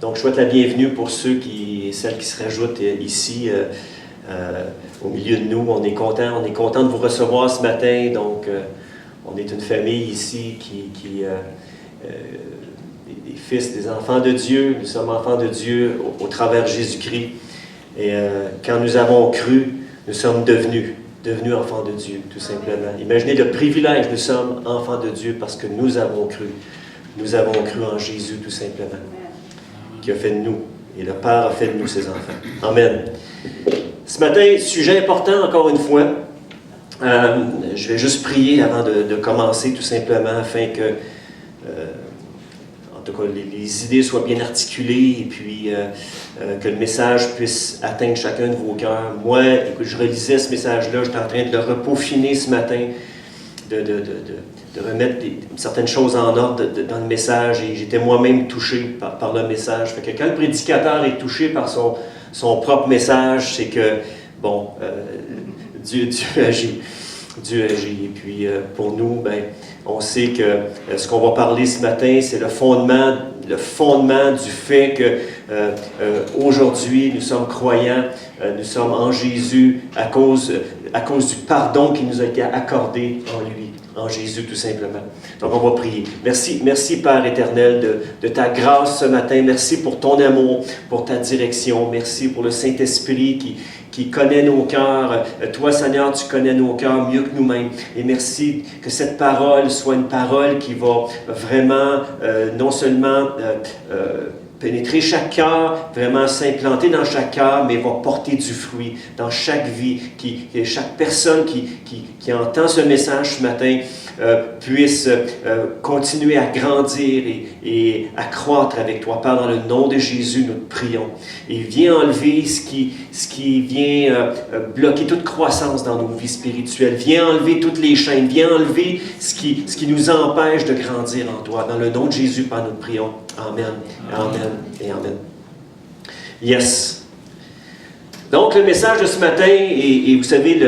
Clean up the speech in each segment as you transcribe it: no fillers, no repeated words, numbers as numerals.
Donc, je souhaite la bienvenue pour celles qui se rajoutent ici au milieu de nous. On est content de vous recevoir ce matin. Donc, on est une famille ici des fils, des enfants de Dieu. Nous sommes enfants de Dieu au travers Jésus-Christ. Et quand nous avons cru, nous sommes devenus enfants de Dieu, tout simplement. Imaginez le privilège, nous sommes enfants de Dieu parce que nous avons cru. Nous avons cru en Jésus, tout simplement, qui a fait de nous. Et le Père a fait de nous ses enfants. Amen. Ce matin, sujet important, encore une fois. Je vais juste prier avant de commencer, tout simplement, afin que, en tout cas, les idées soient bien articulées et puis que le message puisse atteindre chacun de vos cœurs. Moi, écoute, je relisais ce message-là, j'étais en train de le repeaufiner ce matin, de remettre certaines choses en ordre dans le message, et j'étais moi-même touché par le message. Fait que quand le prédicateur est touché par son propre message, c'est que, bon, Dieu agit. Dieu agit. Et puis, pour nous, on sait que ce qu'on va parler ce matin, c'est le fondement du fait que aujourd'hui, nous sommes croyants, nous sommes en Jésus à cause du pardon qui nous a été accordé en lui, en Jésus tout simplement. Donc on va prier. Merci Père éternel de ta grâce ce matin. Merci pour ton amour, pour ta direction. Merci pour le Saint-Esprit qui connaît nos cœurs. Toi, Seigneur, tu connais nos cœurs mieux que nous-mêmes. Et merci que cette parole soit une parole qui va vraiment, non seulement pénétrer chaque cœur, vraiment s'implanter dans chaque cœur, mais va porter du fruit dans chaque vie. Chaque personne qui entend ce message ce matin puisse continuer à grandir et à croître avec toi. Père, dans le nom de Jésus, nous te prions. Et viens enlever ce qui vient bloquer toute croissance dans nos vies spirituelles. Viens enlever toutes les chaînes. Viens enlever ce qui nous empêche de grandir en toi. Dans le nom de Jésus, Père, nous te prions. Amen. Amen et Amen. Yes. Donc, le message de ce matin, et vous savez,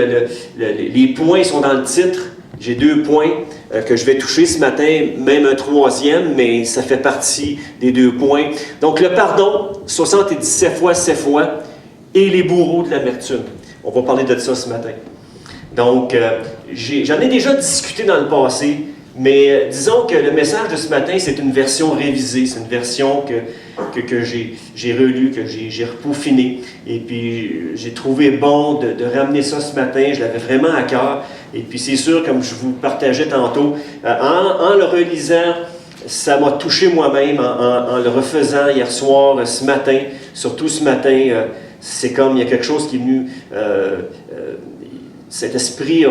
les points sont dans le titre. J'ai 2 points que je vais toucher ce matin, même un 3e, mais ça fait partie des 2 points. Donc, le pardon, 77 fois, 7 fois, et les bourreaux de l'amertume. On va parler de ça ce matin. Donc, j'en ai déjà discuté dans le passé, mais disons que le message de ce matin, c'est une version révisée, c'est une version que j'ai relue, que j'ai repeaufinée, et puis j'ai trouvé bon de ramener ça ce matin, je l'avais vraiment à cœur, et puis c'est sûr, comme je vous partageais tantôt, en le relisant, ça m'a touché moi-même, en le refaisant hier soir, ce matin, surtout ce matin, c'est comme il y a quelque chose qui est venu, cet esprit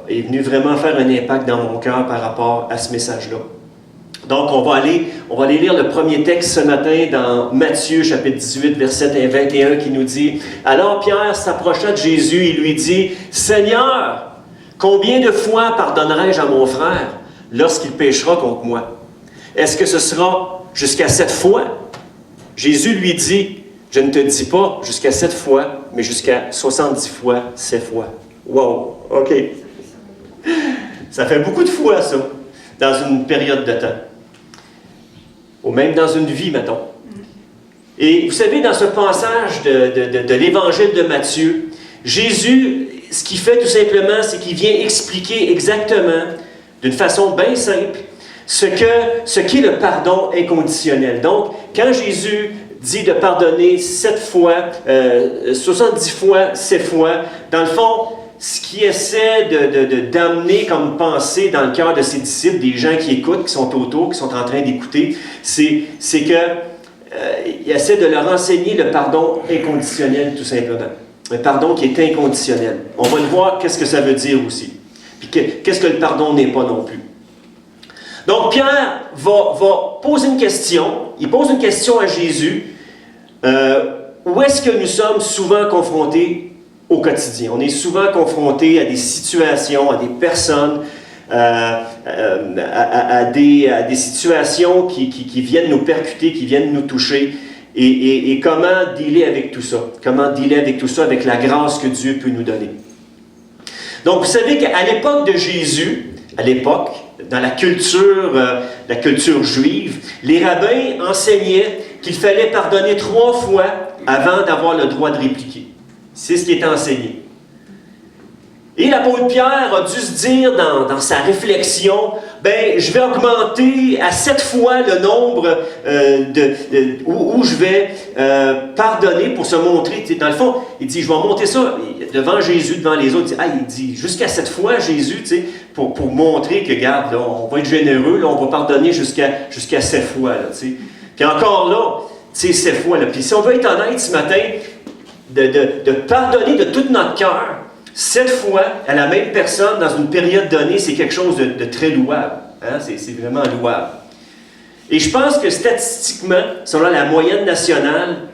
est venu vraiment faire un impact dans mon cœur par rapport à ce message-là. Donc, on va aller lire le premier texte ce matin dans Matthieu, chapitre 18, verset 21, qui nous dit « Alors Pierre s'approcha de Jésus et lui dit « Seigneur, combien de fois pardonnerai-je à mon frère lorsqu'il péchera contre moi? Est-ce que ce sera jusqu'à 7 fois? » Jésus lui dit « Je ne te dis pas jusqu'à 7 fois, mais jusqu'à 70 fois, 7 fois. » Wow! OK. Ça fait beaucoup de fois, ça, dans une période de temps. Ou même dans une vie, mettons. Et vous savez, dans ce passage de l'Évangile de Matthieu, Jésus, ce qu'il fait tout simplement, c'est qu'il vient expliquer exactement, d'une façon bien simple, ce qu'est le pardon inconditionnel. Donc, quand Jésus dit de pardonner 7 fois, 70 fois, 7 fois, dans le fond, ce qu'il essaie d'amener comme pensée dans le cœur de ses disciples, des gens qui écoutent, qui sont autour, qui sont en train d'écouter, c'est qu'il essaie de leur enseigner le pardon inconditionnel, tout simplement. Un pardon qui est inconditionnel. On va le voir, qu'est-ce que ça veut dire aussi. Puis qu'est-ce que le pardon n'est pas non plus. Donc, Pierre va poser une question. Il pose une question à Jésus. Où est-ce que nous sommes souvent confrontés au quotidien? On est souvent confrontés à des situations, à des personnes, à des situations qui viennent nous percuter, qui viennent nous toucher. Et comment dealer avec tout ça? Comment dealer avec tout ça, avec la grâce que Dieu peut nous donner? Donc, vous savez qu'à l'époque de Jésus, dans la culture la culture juive, les rabbins enseignaient qu'il fallait pardonner 3 fois avant d'avoir le droit de répliquer. C'est ce qui était enseigné. Et l'apôtre Pierre a dû se dire dans sa réflexion, ben, je vais augmenter à 7 fois le nombre où je vais pardonner pour se montrer. Dans le fond, il dit, je vais monter ça devant Jésus, devant les autres. Il dit jusqu'à 7 fois Jésus, pour montrer que, regarde, là, on va être généreux, là, on va pardonner jusqu'à 7 fois. Là, puis encore là, 7 fois. Là. Puis si on veut être honnête ce matin, de pardonner de tout notre cœur, 7 fois à la même personne dans une période donnée, c'est quelque chose de très louable. Hein? C'est vraiment louable. Et je pense que statistiquement, selon la moyenne nationale,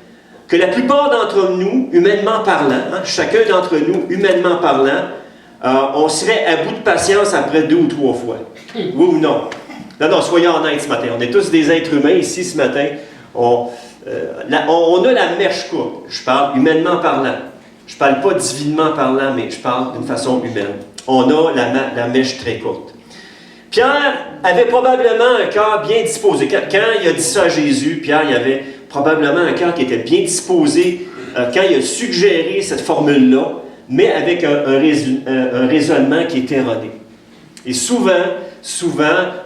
que la plupart d'entre nous, humainement parlant, hein, chacun d'entre nous, humainement parlant, on serait à bout de patience après 2 ou 3 fois. Oui ou non? Non, soyons honnêtes ce matin. On est tous des êtres humains ici ce matin. On a la mèche courte. Je parle humainement parlant. Je ne parle pas divinement parlant, mais je parle d'une façon humaine. On a la mèche très courte. Pierre avait probablement un cœur bien disposé. Quand il a dit ça à Jésus, Pierre il avait probablement un cœur qui était bien disposé quand il a suggéré cette formule-là, mais avec un raisonnement qui est erroné. Et souvent,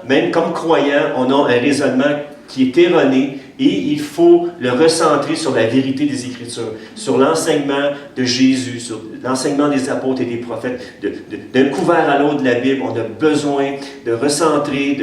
même comme croyant, on a un raisonnement qui est erroné et il faut le recentrer sur la vérité des Écritures, sur l'enseignement de Jésus, sur l'enseignement des apôtres et des prophètes. D'un couvert à l'autre de la Bible, on a besoin de recentrer,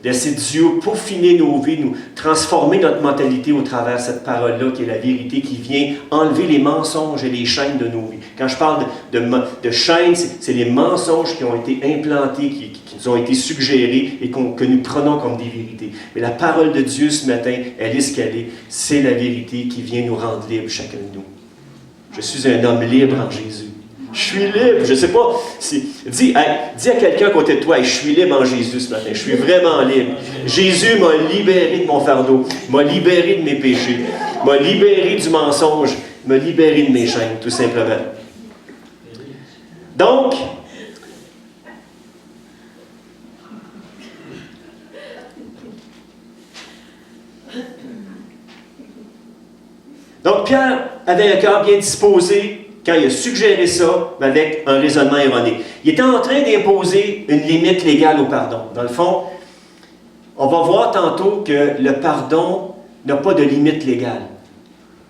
d'essayer de peaufiner nos vies, nous transformer notre mentalité au travers de cette parole-là qui est la vérité, qui vient enlever les mensonges et les chaînes de nos vies. Quand je parle de chaînes, c'est les mensonges qui ont été implantés, qui nous ont été suggérés et que nous prenons comme des vérités. Mais la parole de Dieu ce matin, elle est ce qu'elle est. C'est la vérité qui vient nous rendre libres, chacun de nous. Je suis un homme libre en Jésus. Je suis libre. Je ne sais pas. Dis à quelqu'un à côté de toi, je suis libre en Jésus ce matin. Je suis vraiment libre. Jésus m'a libéré de mon fardeau, m'a libéré de mes péchés, m'a libéré du mensonge, m'a libéré de mes chaînes, tout simplement. Donc, Pierre avait un cœur bien disposé quand il a suggéré ça, mais avec un raisonnement erroné. Il était en train d'imposer une limite légale au pardon. Dans le fond, on va voir tantôt que le pardon n'a pas de limite légale.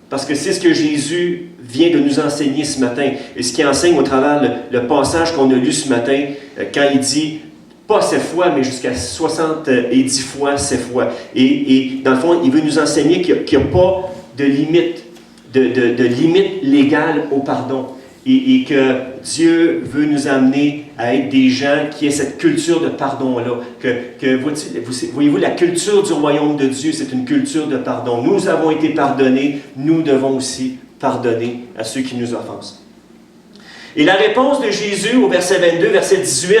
Parce que c'est ce que Jésus vient de nous enseigner ce matin. Et ce qu'il enseigne au travers le passage qu'on a lu ce matin, quand il dit pas 7 fois, mais jusqu'à 70 fois 7 fois. Et dans le fond, il veut nous enseigner qu'il n'y a pas de limite, de limite légale au pardon. Et que Dieu veut nous amener à être des gens qui aient cette culture de pardon-là. Voyez-vous, la culture du royaume de Dieu, c'est une culture de pardon. Nous avons été pardonnés, nous devons aussi pardonner à ceux qui nous offensent. Et la réponse de Jésus au verset 22, verset 18,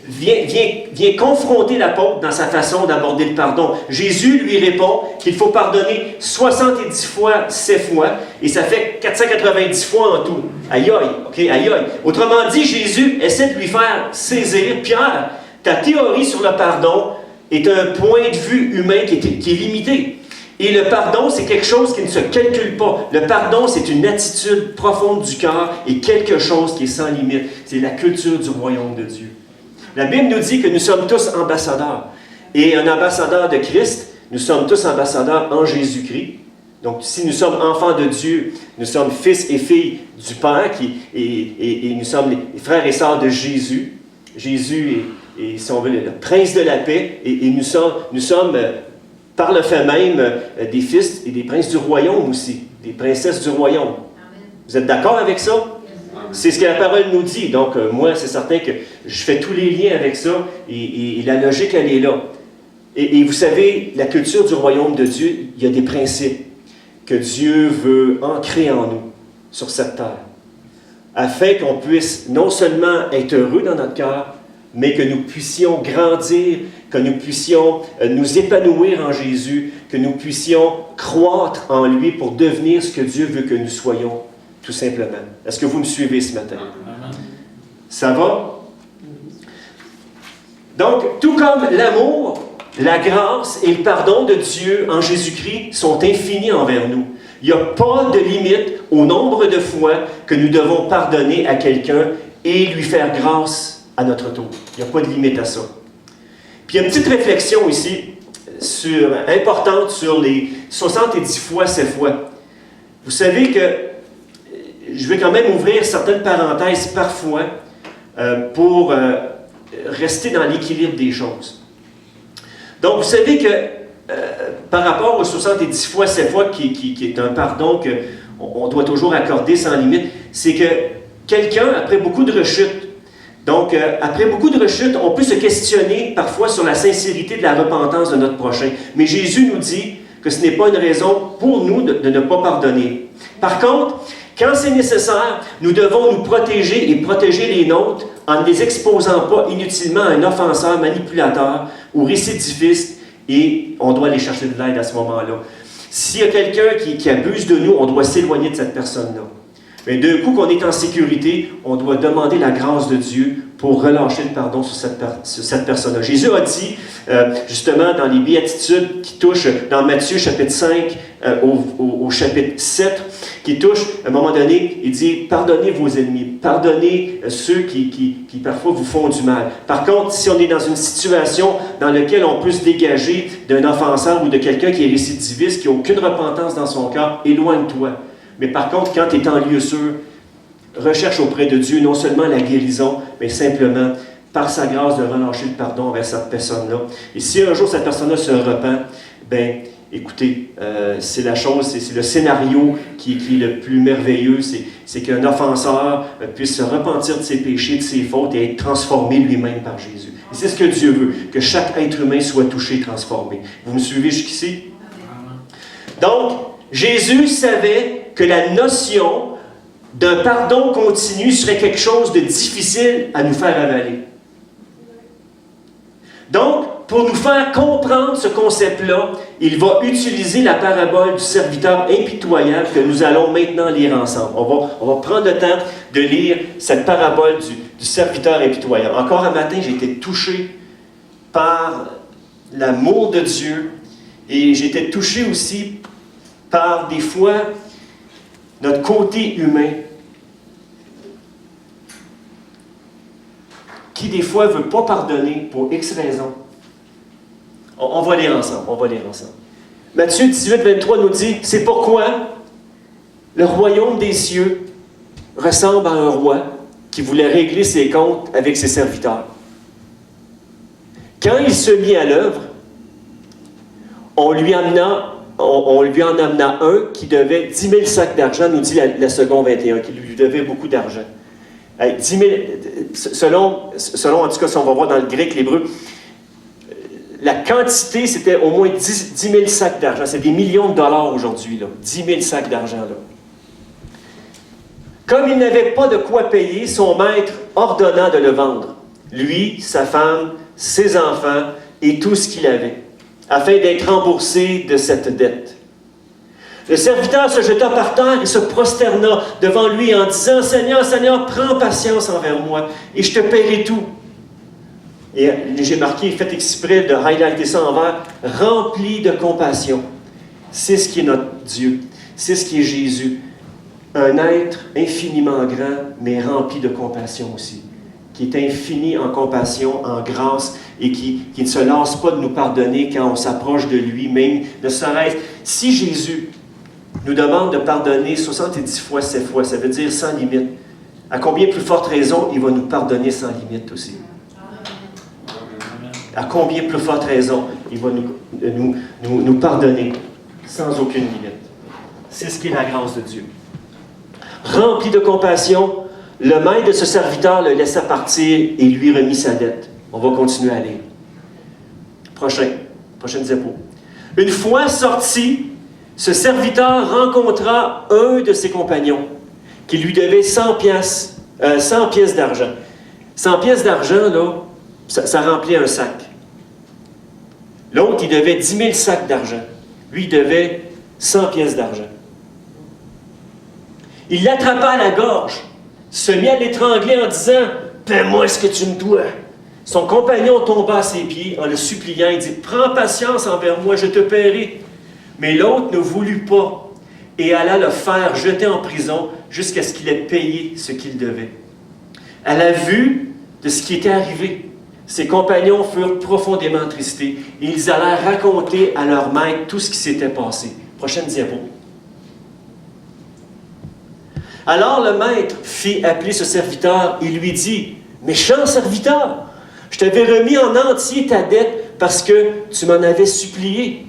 vient confronter l'apôtre dans sa façon d'aborder le pardon. Jésus lui répond qu'il faut pardonner 70 fois 7 fois, et ça fait 490 fois en tout. Aïe aïe, ok, aïe aïe. Autrement dit, Jésus essaie de lui faire saisir, Pierre, ta théorie sur le pardon est un point de vue humain qui est limité. Et le pardon, c'est quelque chose qui ne se calcule pas. Le pardon, c'est une attitude profonde du cœur et quelque chose qui est sans limite. C'est la culture du royaume de Dieu. La Bible nous dit que nous sommes tous ambassadeurs. Et un ambassadeur de Christ, nous sommes tous ambassadeurs en Jésus-Christ. Donc, si nous sommes enfants de Dieu, nous sommes fils et filles du Père, et nous sommes les frères et sœurs de Jésus. Jésus est, si on veut, le prince de la paix, et nous sommes par le fait même, des fils et des princes du royaume aussi, des princesses du royaume. Amen. Vous êtes d'accord avec ça? C'est ce que la parole nous dit. Donc, moi, c'est certain que je fais tous les liens avec ça et la logique, elle est là. Et vous savez, la culture du royaume de Dieu, il y a des principes que Dieu veut ancrer en nous, sur cette terre, afin qu'on puisse non seulement être heureux dans notre cœur, mais que nous puissions grandir, que nous puissions nous épanouir en Jésus, que nous puissions croître en lui pour devenir ce que Dieu veut que nous soyons. Tout simplement. Est-ce que vous me suivez ce matin? Ça va? Donc, tout comme l'amour, La grâce et le pardon de Dieu en Jésus-Christ sont infinis envers nous. Il n'y a pas de limite au nombre de fois que nous devons pardonner à quelqu'un et lui faire grâce à notre tour. Il n'y a pas de limite à ça. Puis il y a une petite réflexion ici, importante sur les 70 fois, 7 fois. Vous savez que je vais quand même ouvrir certaines parenthèses parfois pour rester dans l'équilibre des choses. Donc, vous savez que par rapport aux 70 fois, 7 fois, qui est un pardon qu'on doit toujours accorder sans limite, c'est que quelqu'un, après beaucoup de rechutes, donc après beaucoup de rechutes, on peut se questionner parfois sur la sincérité de la repentance de notre prochain. Mais Jésus nous dit que ce n'est pas une raison pour nous de ne pas pardonner. Par contre, quand c'est nécessaire, nous devons nous protéger et protéger les nôtres en ne les exposant pas inutilement à un offenseur, manipulateur ou récidiviste, et on doit aller chercher de l'aide à ce moment-là. S'il y a quelqu'un qui abuse de nous, on doit s'éloigner de cette personne-là. Mais d'un coup qu'on est en sécurité, on doit demander la grâce de Dieu pour relâcher le pardon sur cette personne-là. Jésus a dit, justement, dans les béatitudes qui touchent, dans Matthieu chapitre 5 au chapitre 7, qui touchent, à un moment donné, il dit, pardonnez vos ennemis, pardonnez ceux qui parfois vous font du mal. Par contre, si on est dans une situation dans laquelle on peut se dégager d'un offenseur ou de quelqu'un qui est récidiviste, qui n'a aucune repentance dans son cœur, éloigne-toi. Mais par contre, quand tu es en lieu sûr, recherche auprès de Dieu non seulement la guérison, mais simplement, par sa grâce, de relâcher le pardon envers cette personne-là. Et si un jour cette personne-là se repent, bien, écoutez, c'est la chose, c'est le scénario qui est le plus merveilleux, c'est qu'un offenseur puisse se repentir de ses péchés, de ses fautes et être transformé lui-même par Jésus. Et c'est ce que Dieu veut, que chaque être humain soit touché, transformé. Vous me suivez jusqu'ici? Donc, Jésus savait que la notion d'un pardon continu serait quelque chose de difficile à nous faire avaler. Donc, pour nous faire comprendre ce concept-là, il va utiliser la parabole du serviteur impitoyable que nous allons maintenant lire ensemble. On va prendre le temps de lire cette parabole du serviteur impitoyable. Encore un matin, j'ai été touché par l'amour de Dieu et j'ai été touché aussi par des fois notre côté humain qui des fois ne veut pas pardonner pour X raisons. On va lire ensemble, Matthieu 18, 23 nous dit, c'est pourquoi le royaume des cieux ressemble à un roi qui voulait régler ses comptes avec ses serviteurs. Quand il se mit à l'œuvre, on lui en amena un qui devait 10 000 sacs d'argent, nous dit la seconde 21, qui lui devait beaucoup d'argent. 10 000, selon, en tout cas, si on va voir dans le grec, l'hébreu, la quantité, c'était au moins 10 000 sacs d'argent. C'est des millions de dollars aujourd'hui, là. 10 000 sacs d'argent, là. Comme il n'avait pas de quoi payer, son maître ordonna de le vendre. Lui, sa femme, ses enfants et tout ce qu'il avait, afin d'être remboursé de cette dette. Le serviteur se jeta par terre et se prosterna devant lui en disant, « Seigneur, Seigneur, prends patience envers moi et je te paierai tout. » Et j'ai marqué, faites exprès de highlighter ça en vert, rempli de compassion. C'est ce qui est notre Dieu. C'est ce qui est Jésus. Un être infiniment grand, mais rempli de compassion aussi. Qui est infini en compassion, en grâce, et qui ne se lasse pas de nous pardonner quand on s'approche de lui, même ne serait-ce. Si Jésus nous demande de pardonner 70 fois, 7 fois, ça veut dire sans limite. À combien plus forte raison il va nous pardonner sans limite aussi? À combien plus forte raison il va nous pardonner sans aucune limite. C'est ce qui est la grâce de Dieu. Rempli de compassion, le maître de ce serviteur le laissa partir et lui remit sa dette. On va continuer à lire. Prochaine diapo. Une fois sorti, ce serviteur rencontra un de ses compagnons qui lui devait 100 pièces d'argent. 100 pièces d'argent, là, ça remplit un sac. L'autre, il devait 10 000 sacs d'argent. Lui, il devait 100 pièces d'argent. Il l'attrapa à la gorge, se mit à l'étrangler en disant « Paie-moi ce que tu me dois. » Son compagnon tomba à ses pieds en le suppliant. Il dit, « Prends patience envers moi, je te paierai. » Mais l'autre ne voulut pas et alla le faire jeter en prison jusqu'à ce qu'il ait payé ce qu'il devait. À la vue de ce qui était arrivé, ses compagnons furent profondément attristés et ils allèrent raconter à leur maître tout ce qui s'était passé. Prochaine diapo. Alors le maître fit appeler ce serviteur et lui dit, « Méchant serviteur, je t'avais remis en entier ta dette parce que tu m'en avais supplié.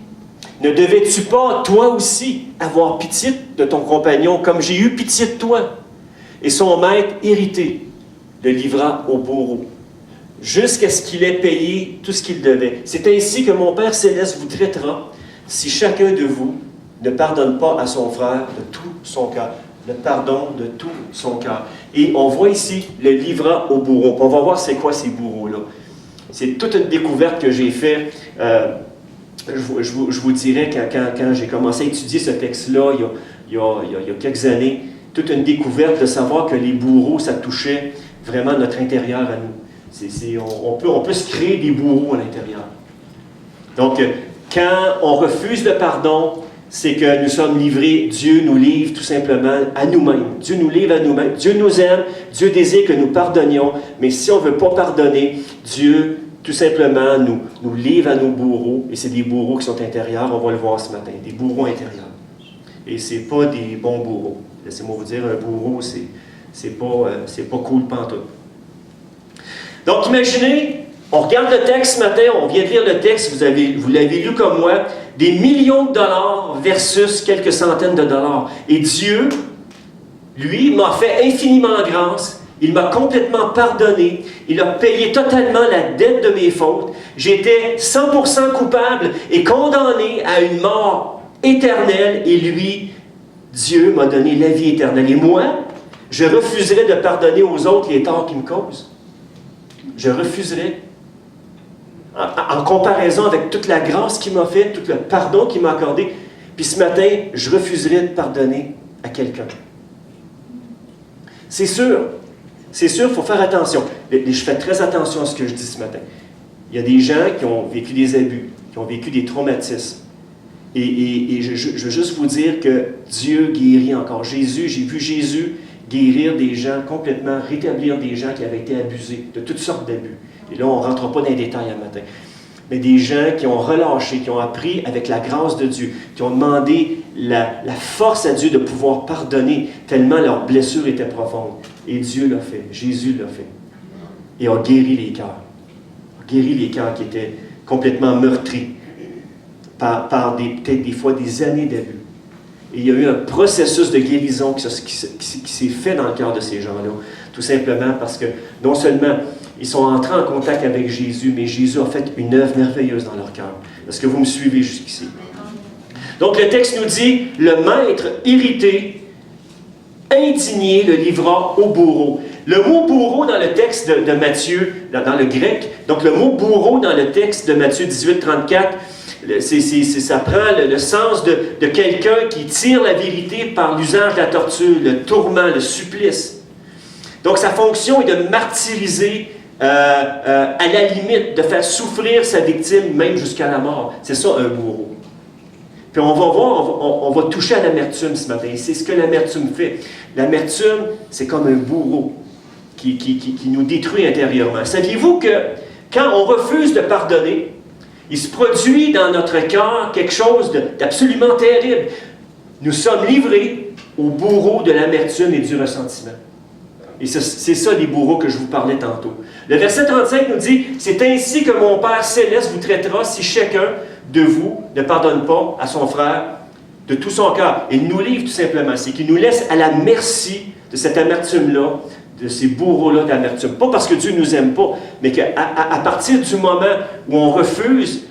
Ne devais-tu pas, toi aussi, avoir pitié de ton compagnon comme j'ai eu pitié de toi? » Et son maître, irrité, le livra au bourreau, jusqu'à ce qu'il ait payé tout ce qu'il devait. C'est ainsi que mon Père Céleste vous traitera si chacun de vous ne pardonne pas à son frère de tout son cœur. Le pardon de tout son cœur. Et on voit ici le livra au bourreau. On va voir c'est quoi ces bourreaux-là. C'est toute une découverte que j'ai faite. Je vous dirais, quand j'ai commencé à étudier ce texte-là, il y a quelques années, toute une découverte de savoir que les bourreaux, ça touchait vraiment notre intérieur à nous. On peut se créer des bourreaux à l'intérieur. Donc, quand on refuse le pardon, c'est que nous sommes livrés, Dieu nous livre tout simplement à nous-mêmes. Dieu nous livre à nous-mêmes. Dieu nous aime, Dieu désire que nous pardonnions, mais si on ne veut pas pardonner, Dieu, tout simplement, nous livre à nos bourreaux, et c'est des bourreaux qui sont intérieurs, on va le voir ce matin, des bourreaux intérieurs. Et ce n'est pas des bons bourreaux. Laissez-moi vous dire, un bourreau, c'est pas cool pantoute. Donc, imaginez, on regarde le texte ce matin, on vient de lire le texte, vous l'avez lu comme moi, des millions de dollars versus quelques centaines de dollars. Et Dieu, lui, m'a fait infiniment grâce. Il m'a complètement pardonné. Il a payé totalement la dette de mes fautes. J'étais 100% coupable et condamné à une mort éternelle. Et lui, Dieu m'a donné la vie éternelle. Et moi, je refuserais de pardonner aux autres les torts qu'ils me causent. Je refuserais. En comparaison avec toute la grâce qu'il m'a faite, tout le pardon qu'il m'a accordé. Puis ce matin, je refuserais de pardonner à quelqu'un. C'est sûr, il faut faire attention. Je fais très attention à ce que je dis ce matin. Il y a des gens qui ont vécu des abus, qui ont vécu des traumatismes. Et je veux juste vous dire que Dieu guérit encore. J'ai vu Jésus guérir des gens, complètement rétablir des gens qui avaient été abusés de toutes sortes d'abus. Et là, on ne rentre pas dans les détails un matin. Mais des gens qui ont relâché, qui ont appris avec la grâce de Dieu, qui ont demandé la force à Dieu de pouvoir pardonner, tellement leurs blessures étaient profondes. Et Dieu l'a fait, Jésus l'a fait. Et a guéri les cœurs. A guéri les cœurs qui étaient complètement meurtris par peut-être des fois des années d'abus. Et il y a eu un processus de guérison qui s'est fait dans le cœur de ces gens-là. Tout simplement parce que non seulement ils sont entrés en contact avec Jésus, mais Jésus a fait une œuvre merveilleuse dans leur cœur. Est-ce que vous me suivez jusqu'ici? Donc le texte nous dit, le maître irrité, indigné, le livra au bourreau. Le mot bourreau dans le texte de Matthieu, dans le grec, donc le mot bourreau dans le texte de Matthieu 18, 34, ça prend le sens de quelqu'un qui tire la vérité par l'usage de la torture, le tourment, le supplice. Donc sa fonction est de martyriser à la limite, de faire souffrir sa victime même jusqu'à la mort. C'est ça un bourreau. Puis on va voir, on va toucher à l'amertume ce matin. C'est ce que l'amertume fait. L'amertume, c'est comme un bourreau qui nous détruit intérieurement. Saviez-vous que quand on refuse de pardonner, il se produit dans notre cœur quelque chose d'absolument terrible. Nous sommes livrés au bourreau de l'amertume et du ressentiment. Et c'est ça les bourreaux que je vous parlais tantôt. Le verset 35 nous dit, « C'est ainsi que mon Père Céleste vous traitera si chacun de vous ne pardonne pas à son frère de tout son cœur. » Il nous livre tout simplement. C'est qu'il nous laisse à la merci de cette amertume-là, de ces bourreaux-là d'amertume. Pas parce que Dieu ne nous aime pas, mais qu'à partir du moment où on refuse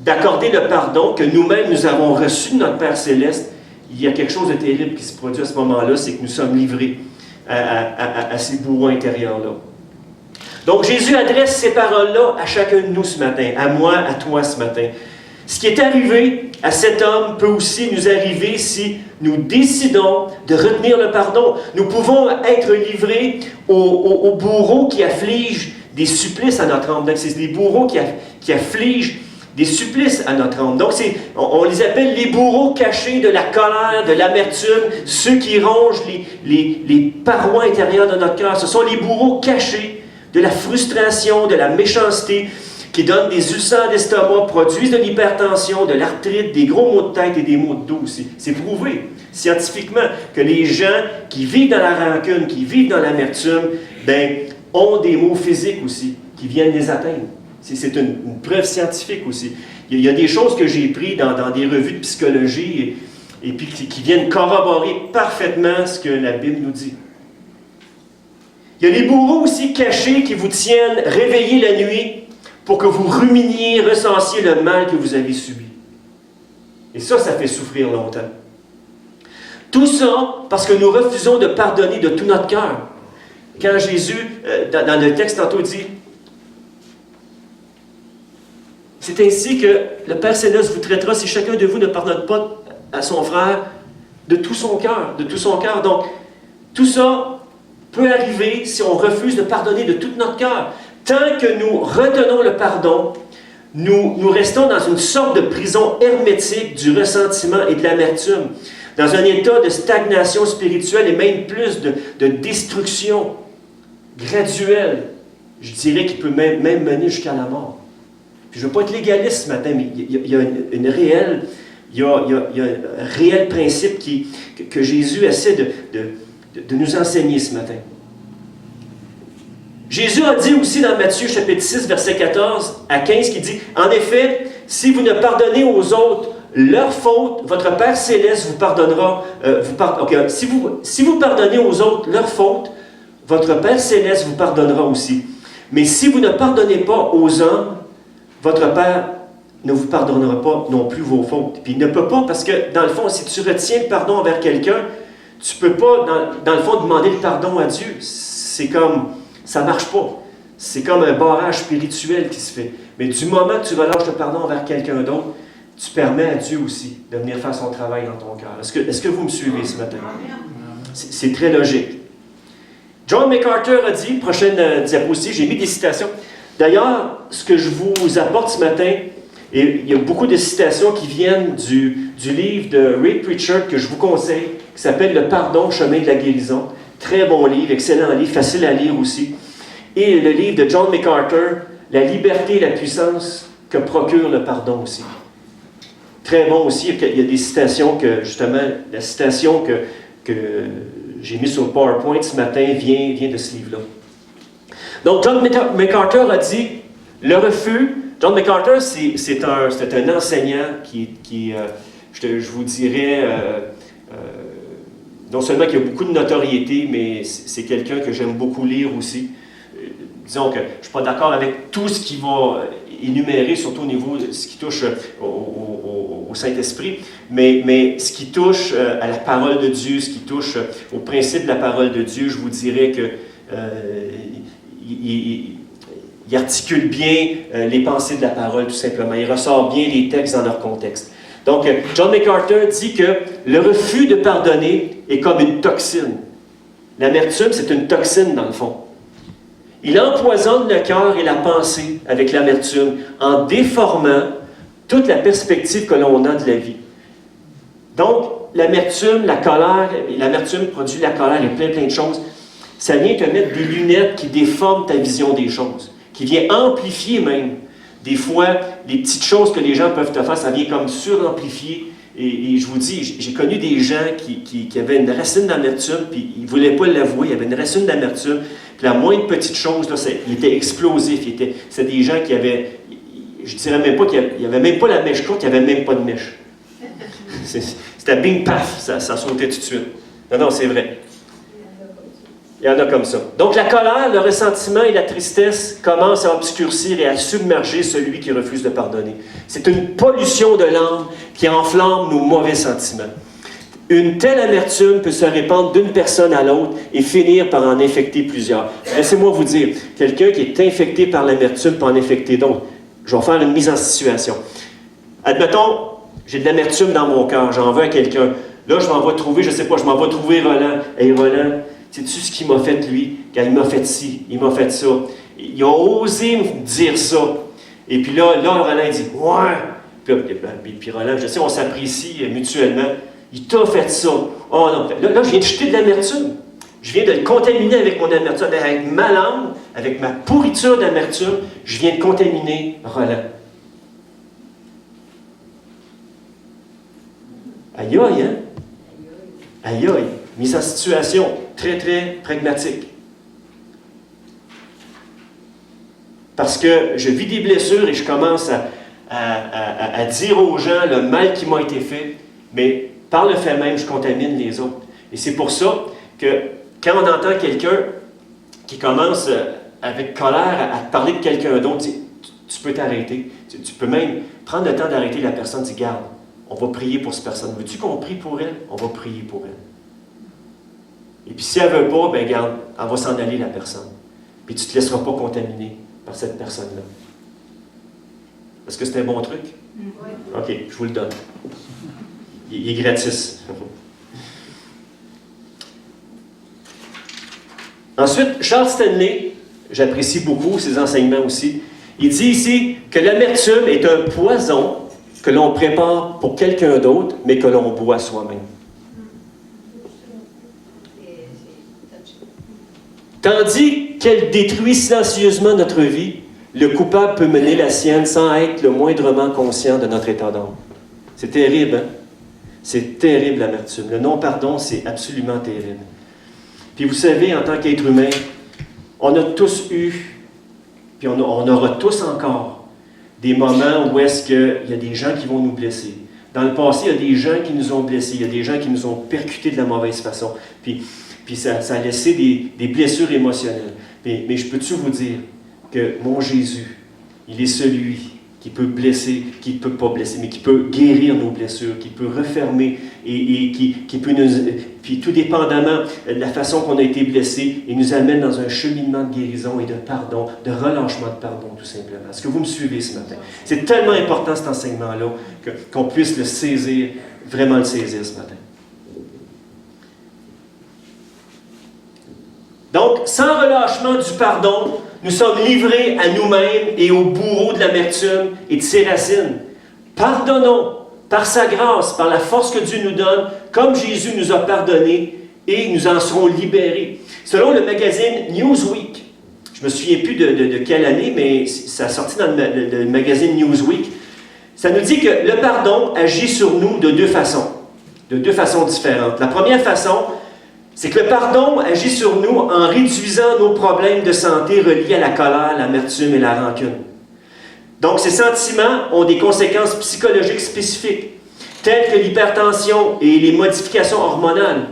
d'accorder le pardon que nous-mêmes nous avons reçu de notre Père Céleste, il y a quelque chose de terrible qui se produit à ce moment-là, c'est que nous sommes livrés à ces bourreaux intérieurs-là. Donc Jésus adresse ces paroles-là à chacun de nous ce matin, à moi, à toi ce matin. Ce qui est arrivé à cet homme peut aussi nous arriver si nous décidons de retenir le pardon. Nous pouvons être livrés aux bourreaux qui affligent des supplices à notre âme. Donc, c'est des bourreaux qui affligent des supplices à notre âme. Donc, on les appelle les bourreaux cachés de la colère, de l'amertume, ceux qui rongent les parois intérieures de notre cœur. Ce sont les bourreaux cachés de la frustration, de la méchanceté, qui donnent des ulcères d'estomac, produisent de l'hypertension, de l'arthrite, des gros maux de tête et des maux de dos aussi. C'est prouvé scientifiquement que les gens qui vivent dans la rancune, qui vivent dans l'amertume, ont des maux physiques aussi, qui viennent les atteindre. C'est une preuve scientifique aussi. Il y a des choses que j'ai prises dans des revues de psychologie et puis qui viennent corroborer parfaitement ce que la Bible nous dit. Il y a les bourreaux aussi cachés qui vous tiennent réveillés la nuit pour que vous ruminiez, recensiez le mal que vous avez subi. Et ça fait souffrir longtemps. Tout ça parce que nous refusons de pardonner de tout notre cœur. Quand Jésus, dans le texte tantôt, dit « C'est ainsi que le Père Céleste vous traitera si chacun de vous ne pardonne pas à son frère de tout son cœur. » De tout son cœur. Donc, tout ça peut arriver si on refuse de pardonner de tout notre cœur. Tant que nous retenons le pardon, nous restons dans une sorte de prison hermétique du ressentiment et de l'amertume, dans un état de stagnation spirituelle et même plus de destruction graduelle, je dirais qu'il peut même mener jusqu'à la mort. Puis je ne veux pas être légaliste ce matin, mais il y a un réel principe que Jésus essaie de nous enseigner ce matin. Jésus a dit aussi dans Matthieu chapitre 6, verset 14 à 15, qui dit « En effet, si vous ne pardonnez aux autres leurs fautes, votre Père Céleste vous pardonnera. Si vous pardonnez aux autres leurs fautes, votre Père Céleste vous pardonnera aussi. Mais si vous ne pardonnez pas aux hommes, votre Père ne vous pardonnera pas non plus vos fautes. » Puis il ne peut pas, parce que dans le fond, si tu retiens le pardon envers quelqu'un, tu ne peux pas, dans le fond, demander le pardon à Dieu. C'est comme... Ça ne marche pas. C'est comme un barrage spirituel qui se fait. Mais du moment que tu relâches le pardon envers quelqu'un d'autre, tu permets à Dieu aussi de venir faire son travail dans ton cœur. Est-ce que vous me suivez ce matin? C'est très logique. John MacArthur a dit, prochaine diapositive, j'ai mis des citations. D'ailleurs, ce que je vous apporte ce matin, et il y a beaucoup de citations qui viennent du livre de Ray Pritchard que je vous conseille, qui s'appelle « Le pardon, chemin de la guérison ». Très bon livre, excellent livre, facile à lire aussi. Et le livre de John MacArthur, « La liberté et la puissance que procure le pardon » aussi. Très bon aussi, il y a des citations que, justement, la citation que j'ai mise sur le PowerPoint ce matin vient de ce livre-là. Donc, John MacArthur a dit, le refus, John MacArthur, c'est un enseignant qui je vous dirais, non seulement qui a beaucoup de notoriété, mais c'est quelqu'un que j'aime beaucoup lire aussi. Disons que je ne suis pas d'accord avec tout ce qu'il va énumérer, surtout au niveau de ce qui touche au Saint-Esprit, mais ce qui touche à la parole de Dieu, ce qui touche au principe de la parole de Dieu, je vous dirais que il articule bien les pensées de la parole, tout simplement. Il ressort bien les textes dans leur contexte. Donc, John MacArthur dit que le refus de pardonner est comme une toxine. L'amertume, c'est une toxine dans le fond. Il empoisonne le cœur et la pensée avec l'amertume en déformant toute la perspective que l'on a de la vie. Donc, l'amertume, la colère, l'amertume produit la colère et plein de choses. Ça vient te mettre des lunettes qui déforment ta vision des choses, qui vient amplifier même. Des fois, les petites choses que les gens peuvent te faire, ça vient comme suramplifier. Et je vous dis, j'ai connu des gens qui avaient une racine d'amertume, puis ils ne voulaient pas l'avouer, il y avait une racine d'amertume, puis la moindre petite chose, là, il était explosif. C'était des gens qui avaient, je ne dirais même pas qu'il n'y avait même pas la mèche courte, il n'y avait même pas de mèche. C'était bing, paf, ça sautait tout de suite. Non, c'est vrai. Il y en a comme ça. Donc la colère, le ressentiment et la tristesse commencent à obscurcir et à submerger celui qui refuse de pardonner. C'est une pollution de l'âme qui enflamme nos mauvais sentiments. Une telle amertume peut se répandre d'une personne à l'autre et finir par en infecter plusieurs. Laissez-moi vous dire, quelqu'un qui est infecté par l'amertume peut en infecter d'autres. Je vais faire une mise en situation. Admettons, j'ai de l'amertume dans mon cœur, j'en veux à quelqu'un. Là, je m'en vais trouver, je ne sais pas, je m'en vais trouver Roland. Hey Roland, sais-tu ce qu'il m'a fait, lui? Quand il m'a fait ci, il m'a fait ça. il a osé me dire ça. Et puis là Roland dit, ouais. Puis Roland, je sais, on s'apprécie mutuellement. Il t'a fait ça. Oh non, là, je viens de jeter de l'amertume. Je viens de le contaminer avec mon amertume, avec ma langue, avec ma pourriture d'amertume. Je viens de contaminer Roland. Aïe aïe, hein? Aïe aïe. Mise en situation très, très pragmatique. Parce que je vis des blessures et je commence à dire aux gens le mal qui m'a été fait, mais par le fait même, je contamine les autres. Et c'est pour ça que quand on entend quelqu'un qui commence avec colère à te parler de quelqu'un d'autre, tu peux t'arrêter. Tu peux même prendre le temps d'arrêter la personne et dire, garde, on va prier pour cette personne. Veux-tu qu'on prie pour elle? On va prier pour elle. Et puis si elle ne veut pas, bien garde, elle va s'en aller la personne. Puis tu ne te laisseras pas contaminer par cette personne-là. Est-ce que c'est un bon truc? Oui. OK, je vous le donne. Il est gratis. Ensuite, Charles Stanley, j'apprécie beaucoup ses enseignements aussi, il dit ici que l'amertume est un poison que l'on prépare pour quelqu'un d'autre, mais que l'on boit soi-même. Tandis qu'elle détruit silencieusement notre vie, le coupable peut mener la sienne sans être le moindrement conscient de notre état d'âme. C'est terrible, hein? C'est terrible l'amertume. Le non-pardon, c'est absolument terrible. Puis vous savez, en tant qu'être humain, on a tous eu, puis on aura tous encore, des moments où est-ce qu'il y a des gens qui vont nous blesser. Dans le passé, il y a des gens qui nous ont blessés, il y a des gens qui nous ont percutés de la mauvaise façon. Puis ça a laissé des blessures émotionnelles. Mais je peux-tu vous dire que mon Jésus, il est celui qui peut blesser, qui ne peut pas blesser, mais qui peut guérir nos blessures, qui peut refermer et qui peut nous... Puis tout dépendamment de la façon qu'on a été blessé, il nous amène dans un cheminement de guérison et de pardon, de relâchement de pardon, tout simplement. Est-ce que vous me suivez ce matin? C'est tellement important cet enseignement-là qu'on puisse le saisir, vraiment le saisir ce matin. Donc, sans relâchement du pardon, nous sommes livrés à nous-mêmes et au bourreau de l'amertume et de ses racines. Pardonnons par sa grâce, par la force que Dieu nous donne, comme Jésus nous a pardonné et nous en serons libérés. Selon le magazine Newsweek, je ne me souviens plus de quelle année, mais ça a sorti dans le magazine Newsweek, ça nous dit que le pardon agit sur nous de deux façons différentes. La première façon, c'est que le pardon agit sur nous en réduisant nos problèmes de santé reliés à la colère, l'amertume et la rancune. Donc, ces sentiments ont des conséquences psychologiques spécifiques, telles que l'hypertension et les modifications hormonales,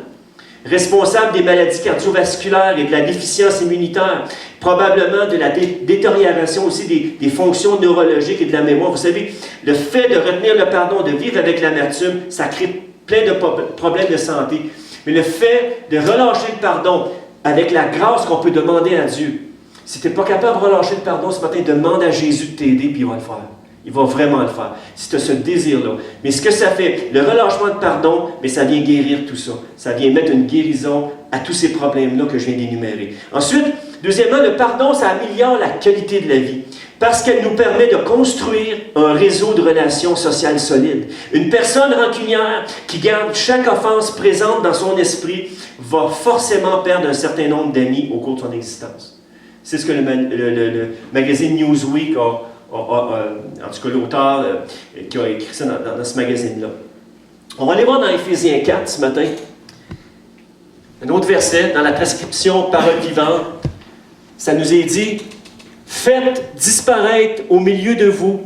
responsables des maladies cardiovasculaires et de la déficience immunitaire, probablement de la détérioration aussi des fonctions neurologiques et de la mémoire. Vous savez, le fait de retenir le pardon, de vivre avec l'amertume, ça crée plein de problèmes de santé. Mais le fait de relâcher le pardon avec la grâce qu'on peut demander à Dieu, si tu n'es pas capable de relâcher le pardon ce matin, demande à Jésus de t'aider, puis il va le faire. Il va vraiment le faire, si tu as ce désir-là. Mais ce que ça fait, le relâchement de pardon, mais ça vient guérir tout ça. Ça vient mettre une guérison à tous ces problèmes-là que je viens d'énumérer. Ensuite, deuxièmement, le pardon, ça améliore la qualité de la vie. Parce qu'elle nous permet de construire un réseau de relations sociales solides. Une personne rancunière qui garde chaque offense présente dans son esprit va forcément perdre un certain nombre d'amis au cours de son existence. C'est ce que le magazine Newsweek en tout cas l'auteur qui a écrit ça dans ce magazine-là. On va aller voir dans Éphésiens 4 ce matin. Un autre verset, dans la prescription parole vivante, ça nous est dit: faites disparaître au milieu de vous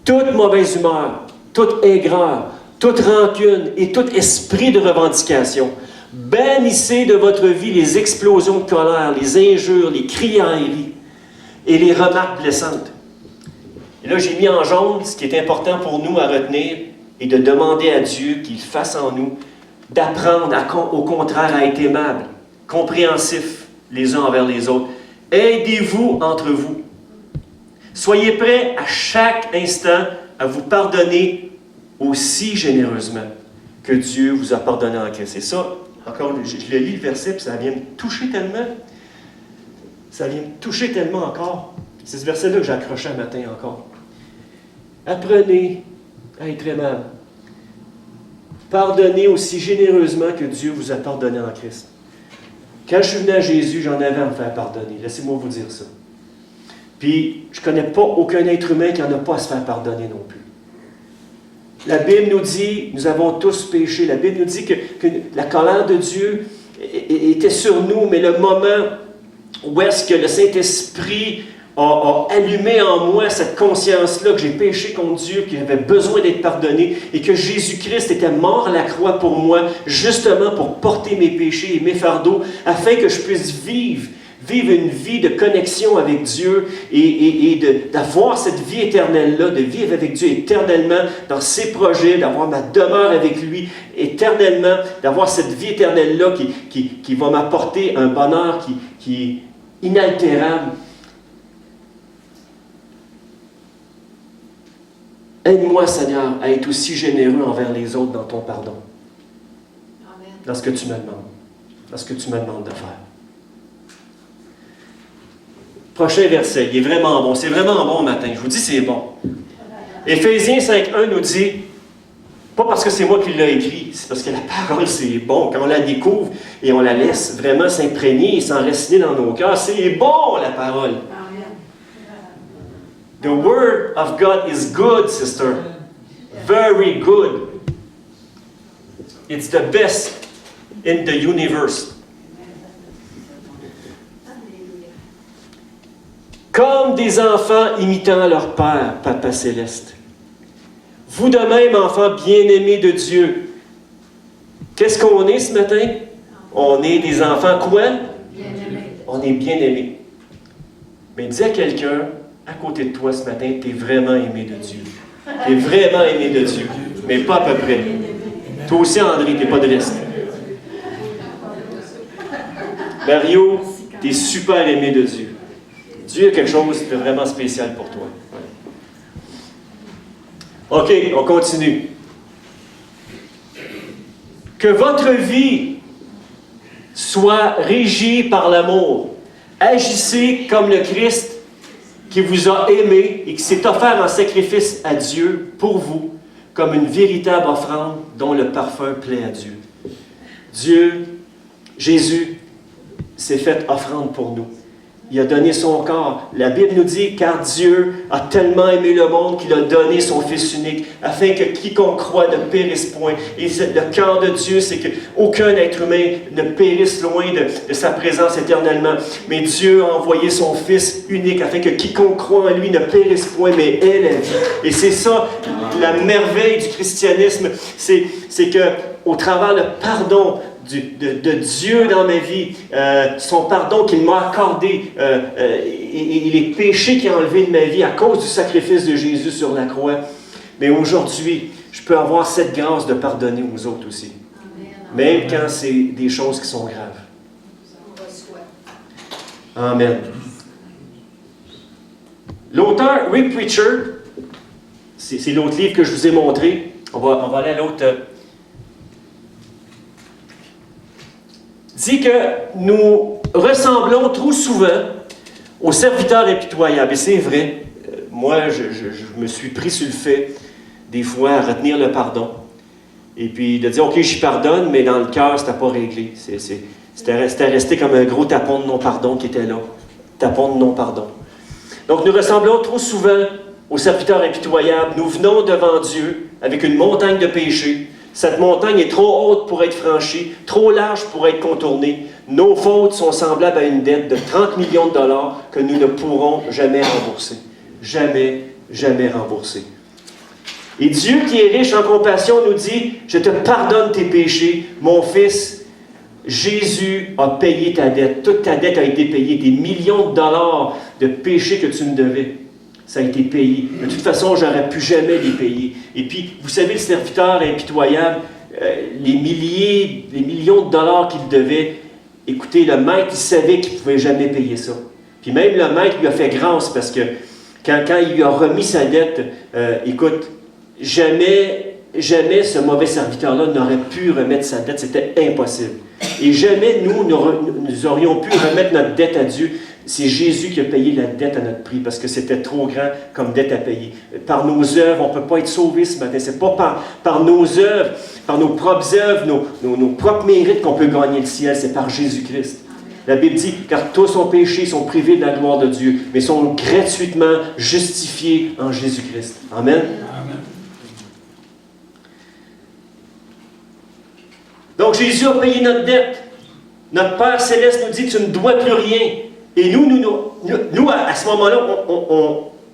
toute mauvaise humeur, toute aigreur, toute rancune et tout esprit de revendication. Bannissez de votre vie les explosions de colère, les injures, les criailleries et les remarques blessantes. Et là, j'ai mis en jaune ce qui est important pour nous à retenir et de demander à Dieu qu'il fasse en nous, d'apprendre au contraire à être aimable, compréhensif les uns envers les autres. Aidez-vous entre vous. Soyez prêts à chaque instant à vous pardonner aussi généreusement que Dieu vous a pardonné en Christ. Et ça, encore, je lis le verset, puis ça vient me toucher tellement. ça vient me toucher tellement encore. C'est ce verset-là que j'ai accroché un matin encore. Apprenez à être aimable. Pardonnez aussi généreusement que Dieu vous a pardonné en Christ. Quand je suis venu à Jésus, j'en avais à me faire pardonner. Laissez-moi vous dire ça. Puis, je ne connais pas aucun être humain qui n'en a pas à se faire pardonner non plus. La Bible nous dit, nous avons tous péché. La Bible nous dit que la colère de Dieu était sur nous, mais le moment où est-ce que le Saint-Esprit a allumé en moi cette conscience-là que j'ai péché contre Dieu, qu'il avait besoin d'être pardonné et que Jésus-Christ était mort à la croix pour moi, justement pour porter mes péchés et mes fardeaux, afin que je puisse vivre une vie de connexion avec Dieu et d'avoir cette vie éternelle-là, de vivre avec Dieu éternellement dans ses projets, d'avoir ma demeure avec lui éternellement, d'avoir cette vie éternelle-là qui va m'apporter un bonheur qui est inaltérable. Aide-moi, Seigneur, à être aussi généreux envers les autres dans ton pardon. Amen. Dans ce que tu me demandes. Dans ce que tu me demandes de faire. Prochain verset, il est vraiment bon. C'est vraiment bon matin. Je vous dis, c'est bon. Éphésiens 5.1 nous dit, pas parce que c'est moi qui l'ai écrit, c'est parce que la parole, c'est bon. Quand on la découvre et on la laisse vraiment s'imprégner et s'enraciner dans nos cœurs, c'est bon, la parole. The word of God is good, sister. Very good. It's the best in the universe. Comme des enfants imitant leur Père, Papa Céleste. Vous de même, enfants bien-aimés de Dieu. Qu'est-ce qu'on est ce matin? On est des enfants quoi? Bien-aimés. On est bien-aimés. Mais dis à quelqu'un, à côté de toi ce matin, tu es vraiment aimé de Dieu. Tu es vraiment aimé de Dieu. Mais pas à peu près. Toi aussi, André, tu n'es pas de l'Est. Mario, tu es super aimé de Dieu. Dieu a quelque chose de vraiment spécial pour toi. OK, on continue. Que votre vie soit régie par l'amour. Agissez comme le Christ qui vous a aimé et qui s'est offert en sacrifice à Dieu pour vous, comme une véritable offrande dont le parfum plaît à Dieu. Jésus s'est fait offrande pour nous. Il a donné son corps. La Bible nous dit, car Dieu a tellement aimé le monde qu'il a donné son Fils unique, afin que quiconque croit ne périsse point. Et le cœur de Dieu, c'est qu'aucun être humain ne périsse loin de sa présence éternellement. Mais Dieu a envoyé son Fils unique, afin que quiconque croit en lui ne périsse point, mais ait la vie. Et c'est ça, la merveille du christianisme, c'est que au travers le pardon de Dieu dans ma vie, son pardon qu'il m'a accordé, et les péchés qu'il a enlevés de ma vie à cause du sacrifice de Jésus sur la croix. Mais aujourd'hui, je peux avoir cette grâce de pardonner aux autres aussi. Amen. Même quand c'est des choses qui sont graves. Amen. L'auteur Rick Preacher, c'est l'autre livre que je vous ai montré. On va aller à l'autre. Dit que nous ressemblons trop souvent aux serviteurs impitoyables. Et c'est vrai. Moi, je me suis pris sur le fait, des fois, à retenir le pardon. Et puis de dire, OK, j'y pardonne, mais dans le cœur, c'était pas réglé. C'était resté comme un gros tapon de non-pardon qui était là. Tapon de non-pardon. Donc, nous ressemblons trop souvent aux serviteurs impitoyables. Nous venons devant Dieu avec une montagne de péchés. Cette montagne est trop haute pour être franchie, trop large pour être contournée. Nos fautes sont semblables à une dette de 30 millions de dollars que nous ne pourrons jamais rembourser. Jamais, jamais rembourser. Et Dieu qui est riche en compassion nous dit, je te pardonne tes péchés, mon fils. Jésus a payé ta dette. Toute ta dette a été payée. Des millions de dollars de péchés que tu me devais. Ça a été payé. De toute façon, j'aurais pu jamais les payer. Et puis, vous savez, le serviteur impitoyable, les millions de dollars qu'il devait, écoutez, le maître, il savait qu'il ne pouvait jamais payer ça. Puis même le maître lui a fait grâce parce que quand il lui a remis sa dette, écoute, jamais jamais ce mauvais serviteur-là n'aurait pu remettre sa dette. C'était impossible. Et jamais nous aurions pu remettre notre dette à Dieu. C'est Jésus qui a payé la dette à notre prix parce que c'était trop grand comme dette à payer. Par nos œuvres, on ne peut pas être sauvé ce matin. Ce n'est pas par nos œuvres, par nos propres œuvres, nos propres mérites qu'on peut gagner le ciel. C'est par Jésus-Christ. La Bible dit, car tous ont péché, sont privés de la gloire de Dieu, mais sont gratuitement justifiés en Jésus-Christ. Amen. Amen. Donc Jésus a payé notre dette. Notre Père Céleste nous dit, tu ne dois plus rien. Et nous à ce moment-là,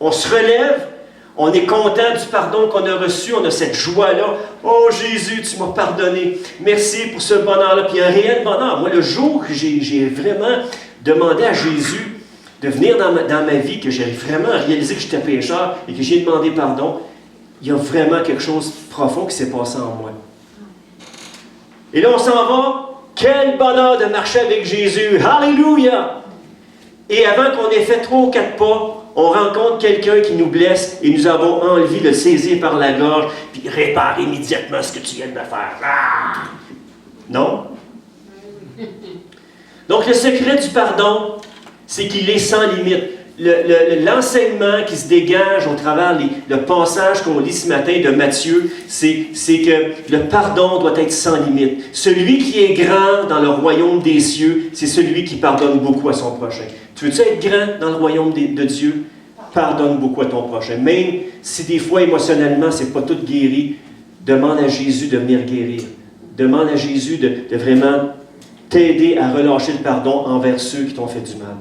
on se relève, on est content du pardon qu'on a reçu, on a cette joie-là. Oh Jésus, tu m'as pardonné. Merci pour ce bonheur-là. Puis un réel bonheur. Moi, le jour que j'ai vraiment demandé à Jésus de venir dans ma vie, que j'ai vraiment réalisé que j'étais pécheur et que j'ai demandé pardon, il y a vraiment quelque chose de profond qui s'est passé en moi. Et là, on s'en va. Quel bonheur de marcher avec Jésus. Alléluia! Et avant qu'on ait fait 3 ou 4 pas, on rencontre quelqu'un qui nous blesse et nous avons envie de le saisir par la gorge puis répare immédiatement ce que tu viens de me faire. Ah! Non? Donc le secret du pardon, c'est qu'il est sans limite. L'enseignement qui se dégage au travers le passage qu'on lit ce matin de Matthieu, c'est que le pardon doit être sans limite. Celui qui est grand dans le royaume des cieux, c'est celui qui pardonne beaucoup à son prochain. Tu veux-tu être grand dans le royaume de Dieu? Pardonne beaucoup à ton prochain. Même si des fois, émotionnellement, ce n'est pas tout guéri, demande à Jésus de venir guérir. Demande à Jésus de vraiment t'aider à relâcher le pardon envers ceux qui t'ont fait du mal.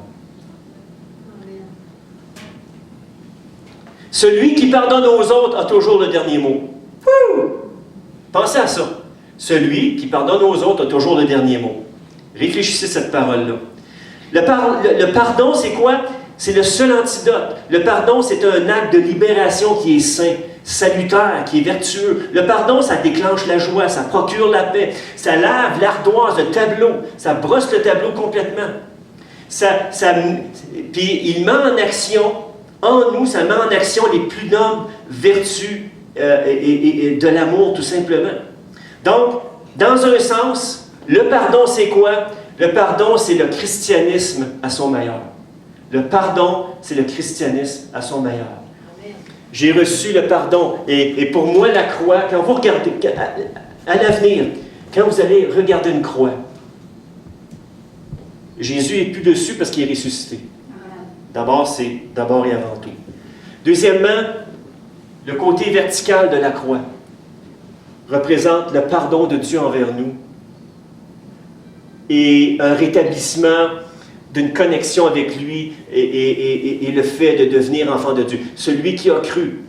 Celui qui pardonne aux autres a toujours le dernier mot. Pensez à ça. Celui qui pardonne aux autres a toujours le dernier mot. Réfléchissez à cette parole-là. Le pardon, c'est quoi? C'est le seul antidote. Le pardon, c'est un acte de libération qui est sain, salutaire, qui est vertueux. Le pardon, ça déclenche la joie, ça procure la paix, ça lave l'ardoise, le tableau, ça brosse le tableau complètement. Puis il met en action, en nous, ça met en action les plus nobles vertus et de l'amour, tout simplement. Donc, dans un sens, le pardon, c'est quoi? Le pardon, c'est le christianisme à son meilleur. Le pardon, c'est le christianisme à son meilleur. J'ai reçu le pardon. Et pour moi, la croix, quand vous regardez, à l'avenir, quand vous allez regarder une croix, Jésus n'est plus dessus parce qu'il est ressuscité. D'abord, c'est d'abord et avant tout. Deuxièmement, le côté vertical de la croix représente le pardon de Dieu envers nous et un rétablissement d'une connexion avec lui et le fait de devenir enfant de Dieu. Celui qui a cru,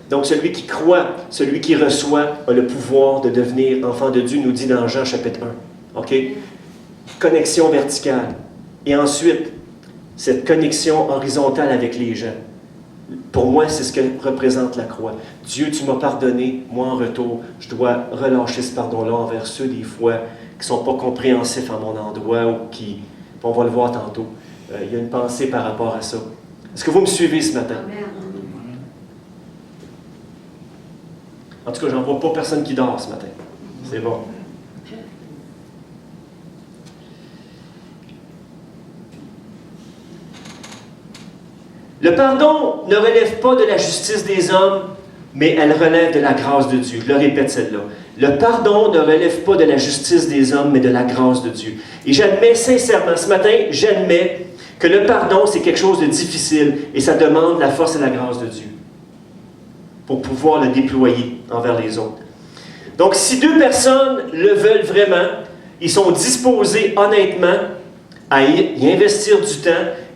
donc celui qui croit, celui qui reçoit, a le pouvoir de devenir enfant de Dieu, nous dit dans Jean chapitre 1. OK? Connexion verticale. Et ensuite, cette connexion horizontale avec les gens. Pour moi, c'est ce que représente la croix. Dieu, tu m'as pardonné, moi en retour, je dois relâcher ce pardon-là envers ceux des fois qui ne sont pas compréhensifs à mon endroit ou qui, on va le voir tantôt, il y a une pensée par rapport à ça. Est-ce que vous me suivez ce matin? En tout cas, j'en vois pas personne qui dort ce matin. C'est bon. Le pardon ne relève pas de la justice des hommes, mais elle relève de la grâce de Dieu. Je le répète celle-là. Le pardon ne relève pas de la justice des hommes, mais de la grâce de Dieu. Et j'admets sincèrement, ce matin, j'admets que le pardon, c'est quelque chose de difficile et ça demande la force et la grâce de Dieu pour pouvoir le déployer envers les autres. Donc, si 2 personnes le veulent vraiment, ils sont disposés honnêtement à y investir du temps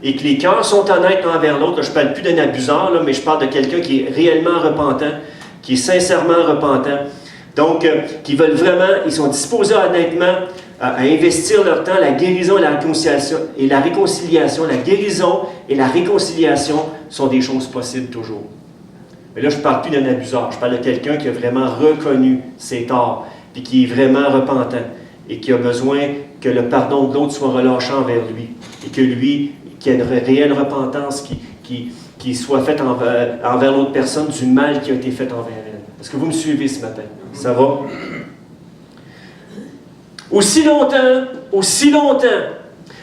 et que les cœurs sont honnêtes l'un envers l'autre. Je ne parle plus d'un abuseur, là, mais je parle de quelqu'un qui est réellement repentant, qui est sincèrement repentant. Donc, qui veulent vraiment, ils sont disposés honnêtement à investir leur temps, la guérison et la réconciliation. La guérison et la réconciliation sont des choses possibles toujours. Mais là, je ne parle plus d'un abuseur. Je parle de quelqu'un qui a vraiment reconnu ses torts, puis qui est vraiment repentant, et qui a besoin que le pardon de l'autre soit relâché envers lui, et que lui, qu'il y ait une réelle repentance qui soit faite envers l'autre personne du mal qui a été fait envers elle. Est-ce que vous me suivez ce matin? Ça va? Aussi longtemps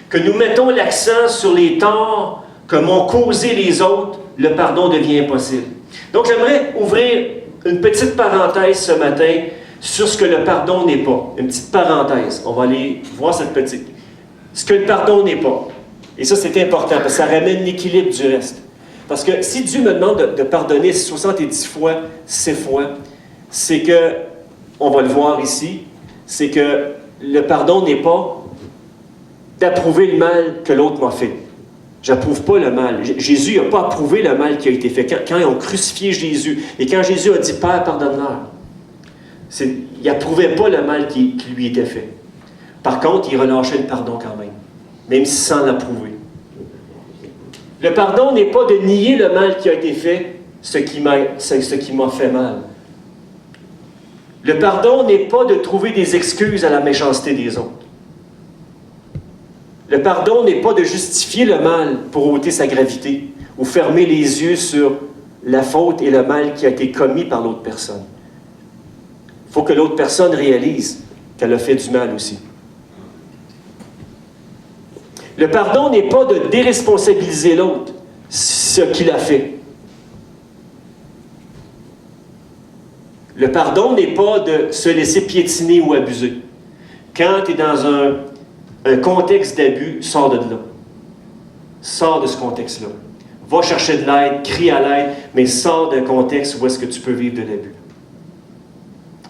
que nous mettons l'accent sur les torts que m'ont causé les autres, le pardon devient impossible. Donc, j'aimerais ouvrir une petite parenthèse ce matin sur ce que le pardon n'est pas. Une petite parenthèse. On va aller voir cette petite. Ce que le pardon n'est pas. Et ça, c'est important, parce que ça ramène l'équilibre du reste. Parce que si Dieu me demande de pardonner 70 fois, 6 fois, c'est que, on va le voir ici, c'est que le pardon n'est pas d'approuver le mal que l'autre m'a fait. J'approuve pas le mal. Jésus n'a pas approuvé le mal qui a été fait. Quand ils ont crucifié Jésus, et quand Jésus a dit « Père, pardonne-leur », il n'approuvait pas le mal qui lui était fait. Par contre, il relâchait le pardon quand même sans l'approuver. Le pardon n'est pas de nier le mal qui a été fait, ce qui m'a fait mal. Le pardon n'est pas de trouver des excuses à la méchanceté des autres. Le pardon n'est pas de justifier le mal pour ôter sa gravité ou fermer les yeux sur la faute et le mal qui a été commis par l'autre personne. Il faut que l'autre personne réalise qu'elle a fait du mal aussi. Le pardon n'est pas de déresponsabiliser l'autre, ce qu'il a fait. Le pardon n'est pas de se laisser piétiner ou abuser. Quand tu es dans un contexte d'abus, sors de là. Sors de ce contexte-là. Va chercher de l'aide, crie à l'aide, mais sors d'un contexte où est-ce que tu peux vivre de l'abus.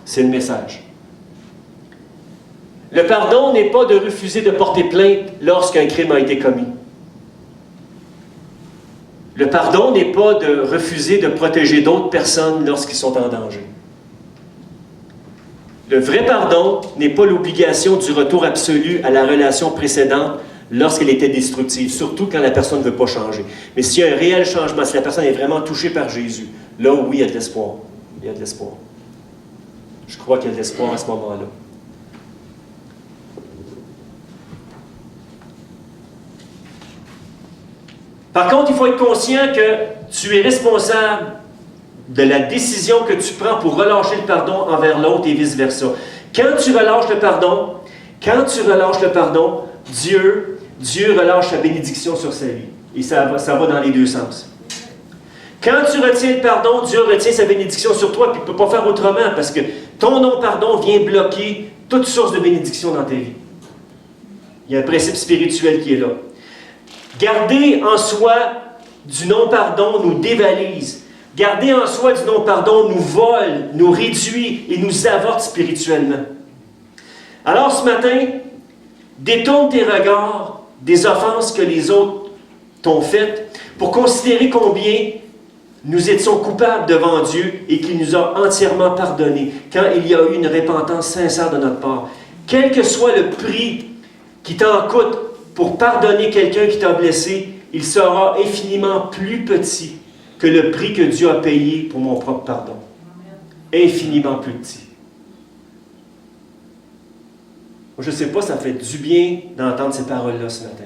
C'est le message. Le pardon n'est pas de refuser de porter plainte lorsqu'un crime a été commis. Le pardon n'est pas de refuser de protéger d'autres personnes lorsqu'ils sont en danger. Le vrai pardon n'est pas l'obligation du retour absolu à la relation précédente lorsqu'elle était destructive, surtout quand la personne ne veut pas changer. Mais s'il y a un réel changement, si la personne est vraiment touchée par Jésus, là, oui, il y a de l'espoir. Il y a de l'espoir. Je crois qu'il y a de l'espoir à ce moment-là. Par contre, il faut être conscient que tu es responsable de la décision que tu prends pour relâcher le pardon envers l'autre et vice-versa. Quand tu relâches le pardon, Dieu relâche sa bénédiction sur sa vie. Et ça va dans les deux sens. Quand tu retiens le pardon, Dieu retient sa bénédiction sur toi, puis il ne peut pas faire autrement, parce que ton non-pardon vient bloquer toute source de bénédiction dans ta vie. Il y a un principe spirituel qui est là. Garder en soi du non-pardon nous dévalise. Garder en soi du non-pardon nous vole, nous réduit et nous avorte spirituellement. Alors ce matin, détourne tes regards des offenses que les autres t'ont faites pour considérer combien nous étions coupables devant Dieu et qu'il nous a entièrement pardonnés quand il y a eu une repentance sincère de notre part. Quel que soit le prix qui t'en coûte pour pardonner quelqu'un qui t'a blessé, il sera infiniment plus petit que le prix que Dieu a payé pour mon propre pardon. Infiniment plus petit. Moi, je ne sais pas, ça fait du bien d'entendre ces paroles-là ce matin.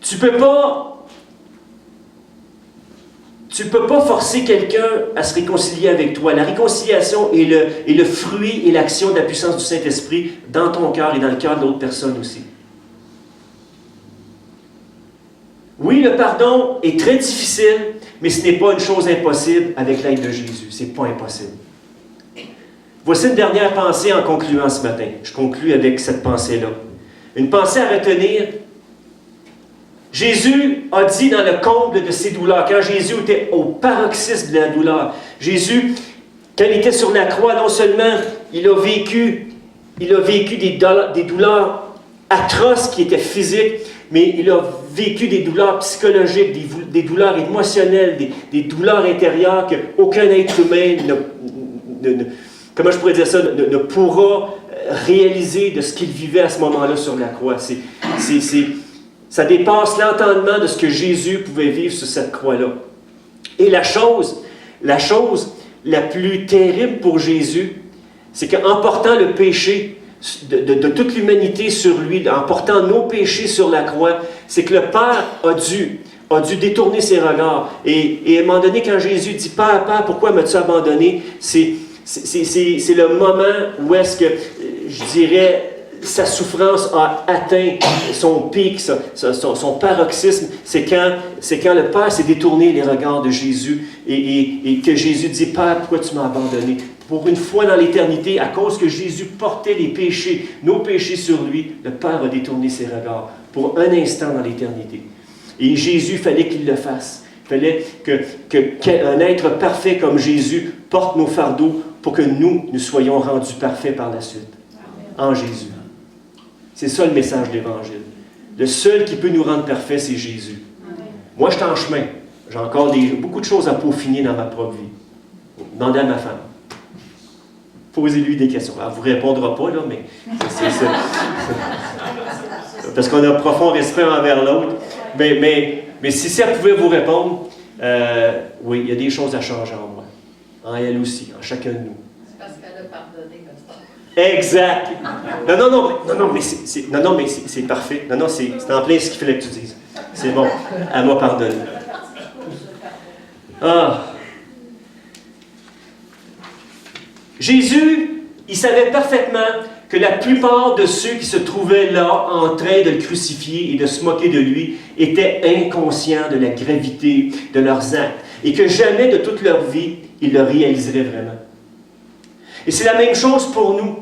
Tu ne peux pas forcer quelqu'un à se réconcilier avec toi. La réconciliation est le fruit et l'action de la puissance du Saint-Esprit dans ton cœur et dans le cœur de l'autre personne aussi. Oui, le pardon est très difficile, mais ce n'est pas une chose impossible avec l'aide de Jésus. Ce n'est pas impossible. Voici une dernière pensée en concluant ce matin. Je conclue avec cette pensée-là. Une pensée à retenir. Jésus a dit dans le comble de ses douleurs, quand Jésus était au paroxysme de la douleur, Jésus, quand il était sur la croix, non seulement il a vécu des douleurs atroces qui étaient physiques, mais il a vécu des douleurs psychologiques, des douleurs émotionnelles, des douleurs intérieures qu'aucun être humain comment je pourrais dire ça, ne pourra réaliser de ce qu'il vivait à ce moment-là sur la croix. Ça dépasse l'entendement de ce que Jésus pouvait vivre sur cette croix-là. Et la chose la plus terrible pour Jésus, c'est qu'en portant le péché de toute l'humanité sur lui, en portant nos péchés sur la croix, c'est que le Père a dû a dû détourner ses regards. Et à un moment donné, quand Jésus dit « Père, Père, pourquoi m'as-tu abandonné? » c'est le moment où est-ce que, je dirais, sa souffrance a atteint son pic, son paroxysme. C'est quand le Père s'est détourné les regards de Jésus et que Jésus dit « Père, pourquoi tu m'as abandonné? » Pour une fois dans l'éternité, à cause que Jésus portait les péchés, nos péchés sur lui, le Père a détourné ses regards pour un instant dans l'éternité. Et Jésus, fallait qu'il le fasse. Il fallait qu'un être parfait comme Jésus porte nos fardeaux pour que nous soyons rendus parfaits par la suite. En Jésus. C'est ça le message de l'Évangile. Le seul qui peut nous rendre parfaits, c'est Jésus. Moi, je suis en chemin. J'ai encore beaucoup de choses à peaufiner dans ma propre vie. Demandez à ma femme. Posez-lui des questions. Elle ne vous répondra pas, là, mais c'est ça. Parce qu'on a un profond respect envers l'autre. Mais si elle pouvait vous répondre, oui, il y a des choses à changer en moi. En elle aussi, en chacun de nous. C'est parce qu'elle a pardonné comme ça. Exact. Non, mais c'est parfait. Non, c'est en plein ce qu'il fallait que tu dises. C'est bon. Elle m'a pardonné. Ah. Jésus, il savait parfaitement que la plupart de ceux qui se trouvaient là en train de le crucifier et de se moquer de lui étaient inconscients de la gravité de leurs actes et que jamais de toute leur vie, ils le réaliseraient vraiment. Et c'est la même chose pour nous.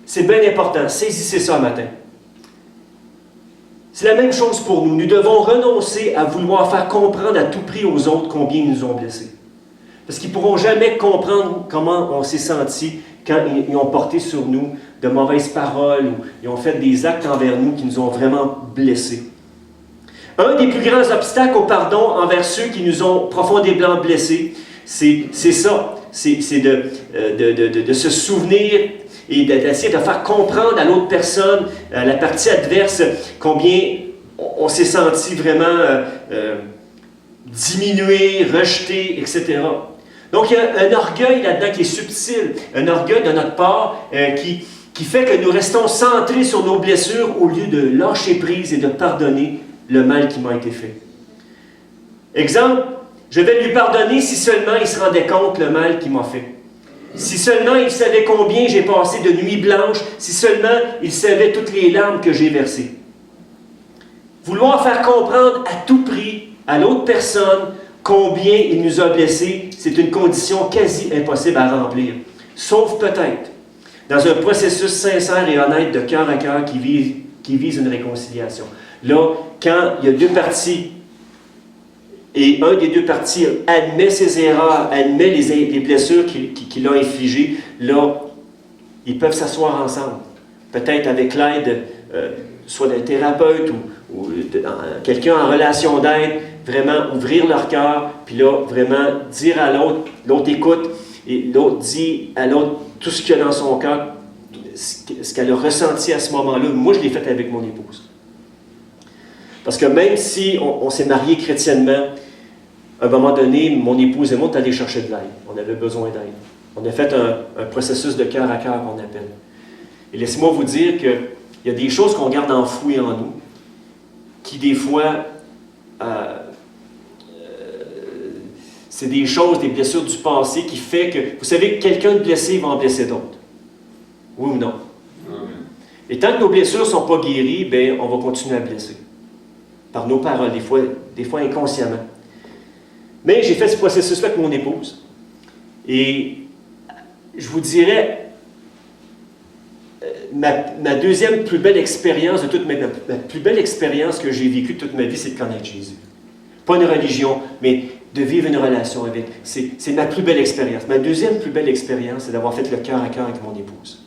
C'est bien important. Saisissez ça ce matin. C'est la même chose pour nous. Nous devons renoncer à vouloir faire comprendre à tout prix aux autres combien ils nous ont blessés. Parce qu'ils ne pourront jamais comprendre comment on s'est senti quand ils ont porté sur nous de mauvaises paroles ou ils ont fait des actes envers nous qui nous ont vraiment blessés. Un des plus grands obstacles au pardon envers ceux qui nous ont profondément blessés, c'est ça. C'est de se souvenir et d'essayer de faire comprendre à l'autre personne, à la partie adverse, combien on s'est senti vraiment diminué, rejeté, etc. Donc, il y a un orgueil là-dedans qui est subtil, un orgueil de notre part qui fait que nous restons centrés sur nos blessures au lieu de lâcher prise et de pardonner le mal qui m'a été fait. Exemple, je vais lui pardonner si seulement il se rendait compte le mal qu'il m'a fait. Si seulement il savait combien j'ai passé de nuits blanches, si seulement il savait toutes les larmes que j'ai versées. Vouloir faire comprendre à tout prix à l'autre personne combien il nous a blessés, c'est une condition quasi impossible à remplir. Sauf peut-être dans un processus sincère et honnête de cœur à cœur qui vise une réconciliation. Là, quand il y a deux parties et un des deux parties admet ses erreurs, admet les blessures qu'il a infligées, là, ils peuvent s'asseoir ensemble. Peut-être avec l'aide soit d'un thérapeute ou de quelqu'un en relation d'aide, vraiment ouvrir leur cœur, puis là, vraiment dire à l'autre, l'autre écoute, et l'autre dit à l'autre tout ce qu'il y a dans son cœur, ce qu'elle a ressenti à ce moment-là. Moi, je l'ai fait avec mon épouse. Parce que même si on s'est mariés chrétiennement, à un moment donné, mon épouse et moi, on est allés chercher de l'aide. On avait besoin d'aide. On a fait un processus de cœur à cœur, qu'on appelle. Et laissez-moi vous dire qu'il y a des choses qu'on garde enfouies en nous, qui des fois, c'est des choses, des blessures du passé qui fait que, vous savez, quelqu'un de blessé va en blesser d'autres. Oui ou non? Et tant que nos blessures ne sont pas guéries, bien, on va continuer à blesser. Par nos paroles, des fois inconsciemment. Mais j'ai fait ce processus-là avec mon épouse. Et je vous dirais, ma deuxième plus belle expérience de toute ma vie, la plus belle expérience que j'ai vécue toute ma vie, c'est de connaître Jésus. Pas une religion, mais de vivre une relation avec. C'est ma plus belle expérience. Ma deuxième plus belle expérience, c'est d'avoir fait le cœur à cœur avec mon épouse.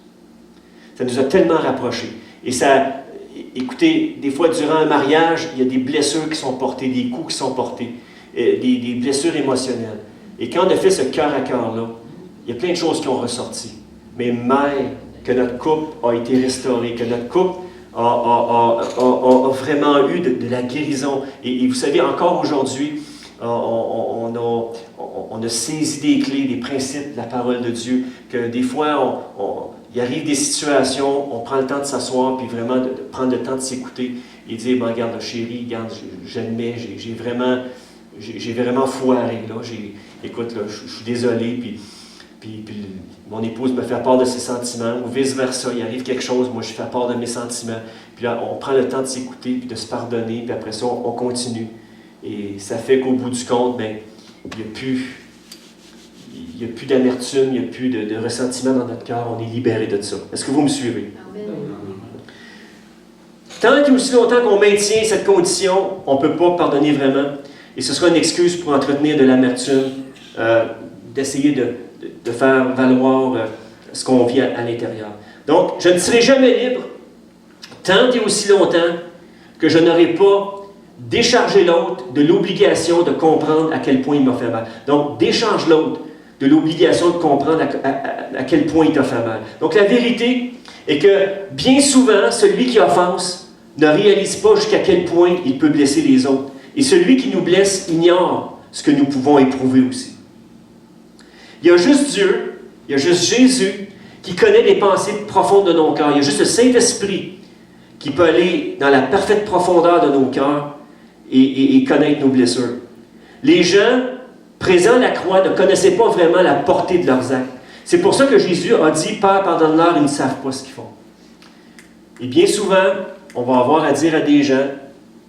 Ça nous a tellement rapprochés. Et ça, écoutez, des fois, durant un mariage, il y a des blessures qui sont portées, des coups qui sont portés, des blessures émotionnelles. Et quand on a fait ce cœur à cœur-là, il y a plein de choses qui ont ressorti. Mais même que notre couple a été restauré, que notre couple a vraiment eu de la guérison. Et vous savez, encore aujourd'hui, on a saisi des clés, des principes de la parole de Dieu, que des fois, il arrive des situations, on prend le temps de s'asseoir, puis vraiment de prendre le temps de s'écouter et dire, ben, regarde, chérie, regarde, j'admets, j'ai vraiment foiré, là. Écoute, là, je suis désolé, puis mon épouse me fait part de ses sentiments, ou vice-versa, il arrive quelque chose, moi je fais part de mes sentiments. Puis là, on prend le temps de s'écouter, puis de se pardonner, puis après ça, on continue. Et ça fait qu'au bout du compte, ben, il n'y a plus d'amertume, il n'y a plus de ressentiment dans notre cœur, on est libéré de ça. Est-ce que vous me suivez? Amen. Tant et aussi longtemps qu'on maintient cette condition, on ne peut pas pardonner vraiment. Et ce sera une excuse pour entretenir de l'amertume, d'essayer de faire valoir ce qu'on vit à l'intérieur. Donc, je ne serai jamais libre tant et aussi longtemps que je n'aurai pas déchargé l'autre de l'obligation de comprendre à quel point il m'a fait mal. Donc, décharge l'autre de l'obligation de comprendre à quel point il t'a fait mal. Donc, la vérité est que bien souvent, celui qui offense ne réalise pas jusqu'à quel point il peut blesser les autres. Et celui qui nous blesse ignore ce que nous pouvons éprouver aussi. Il y a juste Dieu, il y a juste Jésus qui connaît les pensées profondes de nos cœurs. Il y a juste le Saint-Esprit qui peut aller dans la parfaite profondeur de nos cœurs et connaître nos blessures. Les gens présents à la croix ne connaissaient pas vraiment la portée de leurs actes. C'est pour ça que Jésus a dit « Père, pardonne-leur, ils ne savent pas ce qu'ils font. » Et bien souvent, on va avoir à dire à des gens,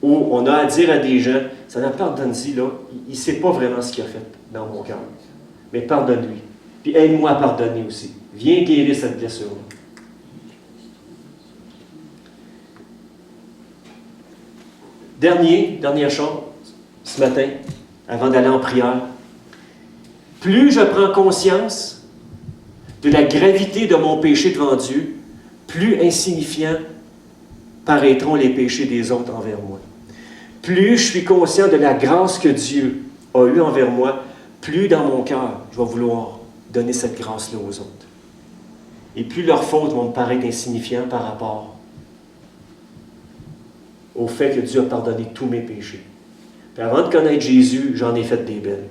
ou on a à dire à des gens, « Ça pardonne-y, là, il ne sait pas vraiment ce qu'il a fait dans mon cœur. Mais pardonne-lui. Puis aide-moi à pardonner aussi. Viens guérir cette blessure-là. » Dernière chose, ce matin, avant d'aller en prière. Plus je prends conscience de la gravité de mon péché devant Dieu, plus insignifiants paraîtront les péchés des autres envers moi. Plus je suis conscient de la grâce que Dieu a eue envers moi, plus dans mon cœur, je vais vouloir donner cette grâce-là aux autres. Et plus leurs fautes vont me paraître insignifiantes par rapport au fait que Dieu a pardonné tous mes péchés. Puis avant de connaître Jésus, j'en ai fait des belles.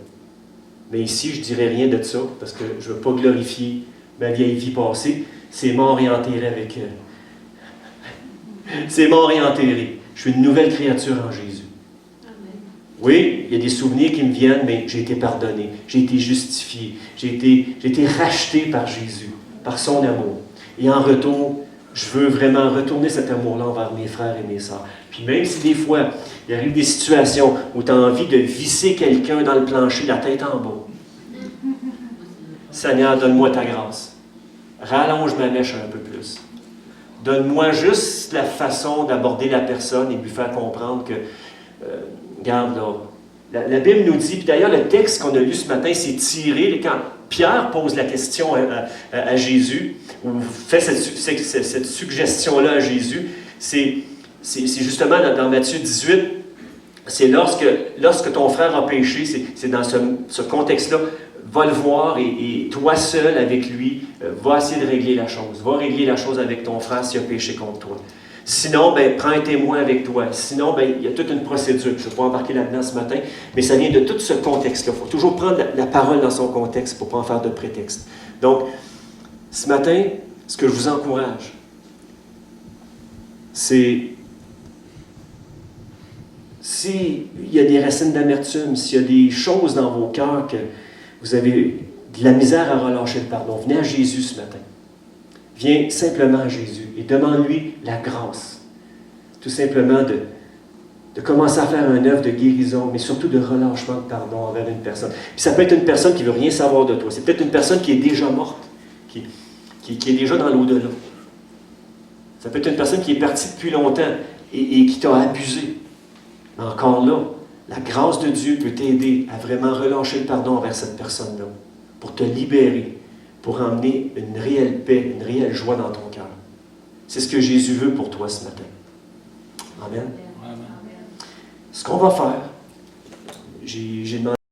Mais ici, je ne dirai rien de ça, parce que je ne veux pas glorifier ma vieille vie passée. C'est mort et enterré avec c'est mort et enterré. Je suis une nouvelle créature en Jésus. Amen. Oui, il y a des souvenirs qui me viennent, mais j'ai été pardonné, j'ai été justifié, j'ai été racheté par Jésus, par son amour. Et en retour, je veux vraiment retourner cet amour-là envers mes frères et mes sœurs. Puis même si des fois, il arrive des situations où tu as envie de visser quelqu'un dans le plancher, la tête en bas. Seigneur, donne-moi ta grâce. Rallonge ma mèche un peu plus. Donne-moi juste la façon d'aborder la personne et lui faire comprendre que, regarde là, la Bible nous dit, puis d'ailleurs le texte qu'on a lu ce matin, c'est tiré, quand Pierre pose la question à Jésus, ou fait cette suggestion-là à Jésus, c'est justement dans Matthieu 18, c'est lorsque ton frère a péché, c'est dans ce contexte-là, va le voir et toi seul avec lui, va essayer de régler la chose. Va régler la chose avec ton frère s'il a péché contre toi. Sinon, ben, prends un témoin avec toi. Sinon, ben, il y a toute une procédure. Je ne vais pas embarquer là-dedans ce matin, mais ça vient de tout ce contexte-là. Il faut toujours prendre la parole dans son contexte pour ne pas en faire de prétexte. Donc, ce matin, ce que je vous encourage, c'est s'il y a des racines d'amertume, s'il y a des choses dans vos cœurs que vous avez de la misère à relâcher le pardon, venez à Jésus ce matin. Viens simplement à Jésus et demande-lui la grâce. Tout simplement de commencer à faire un œuvre de guérison, mais surtout de relâchement de pardon envers une personne. Puis ça peut être une personne qui ne veut rien savoir de toi. C'est peut-être une personne qui est déjà morte, qui est déjà dans l'au-delà. Ça peut être une personne qui est partie depuis longtemps et qui t'a abusé. Mais encore là, la grâce de Dieu peut t'aider à vraiment relâcher le pardon envers cette personne-là, pour te libérer, pour emmener une réelle paix, une réelle joie dans ton cœur. C'est ce que Jésus veut pour toi ce matin. Amen. Amen. Ce qu'on va faire, j'ai demandé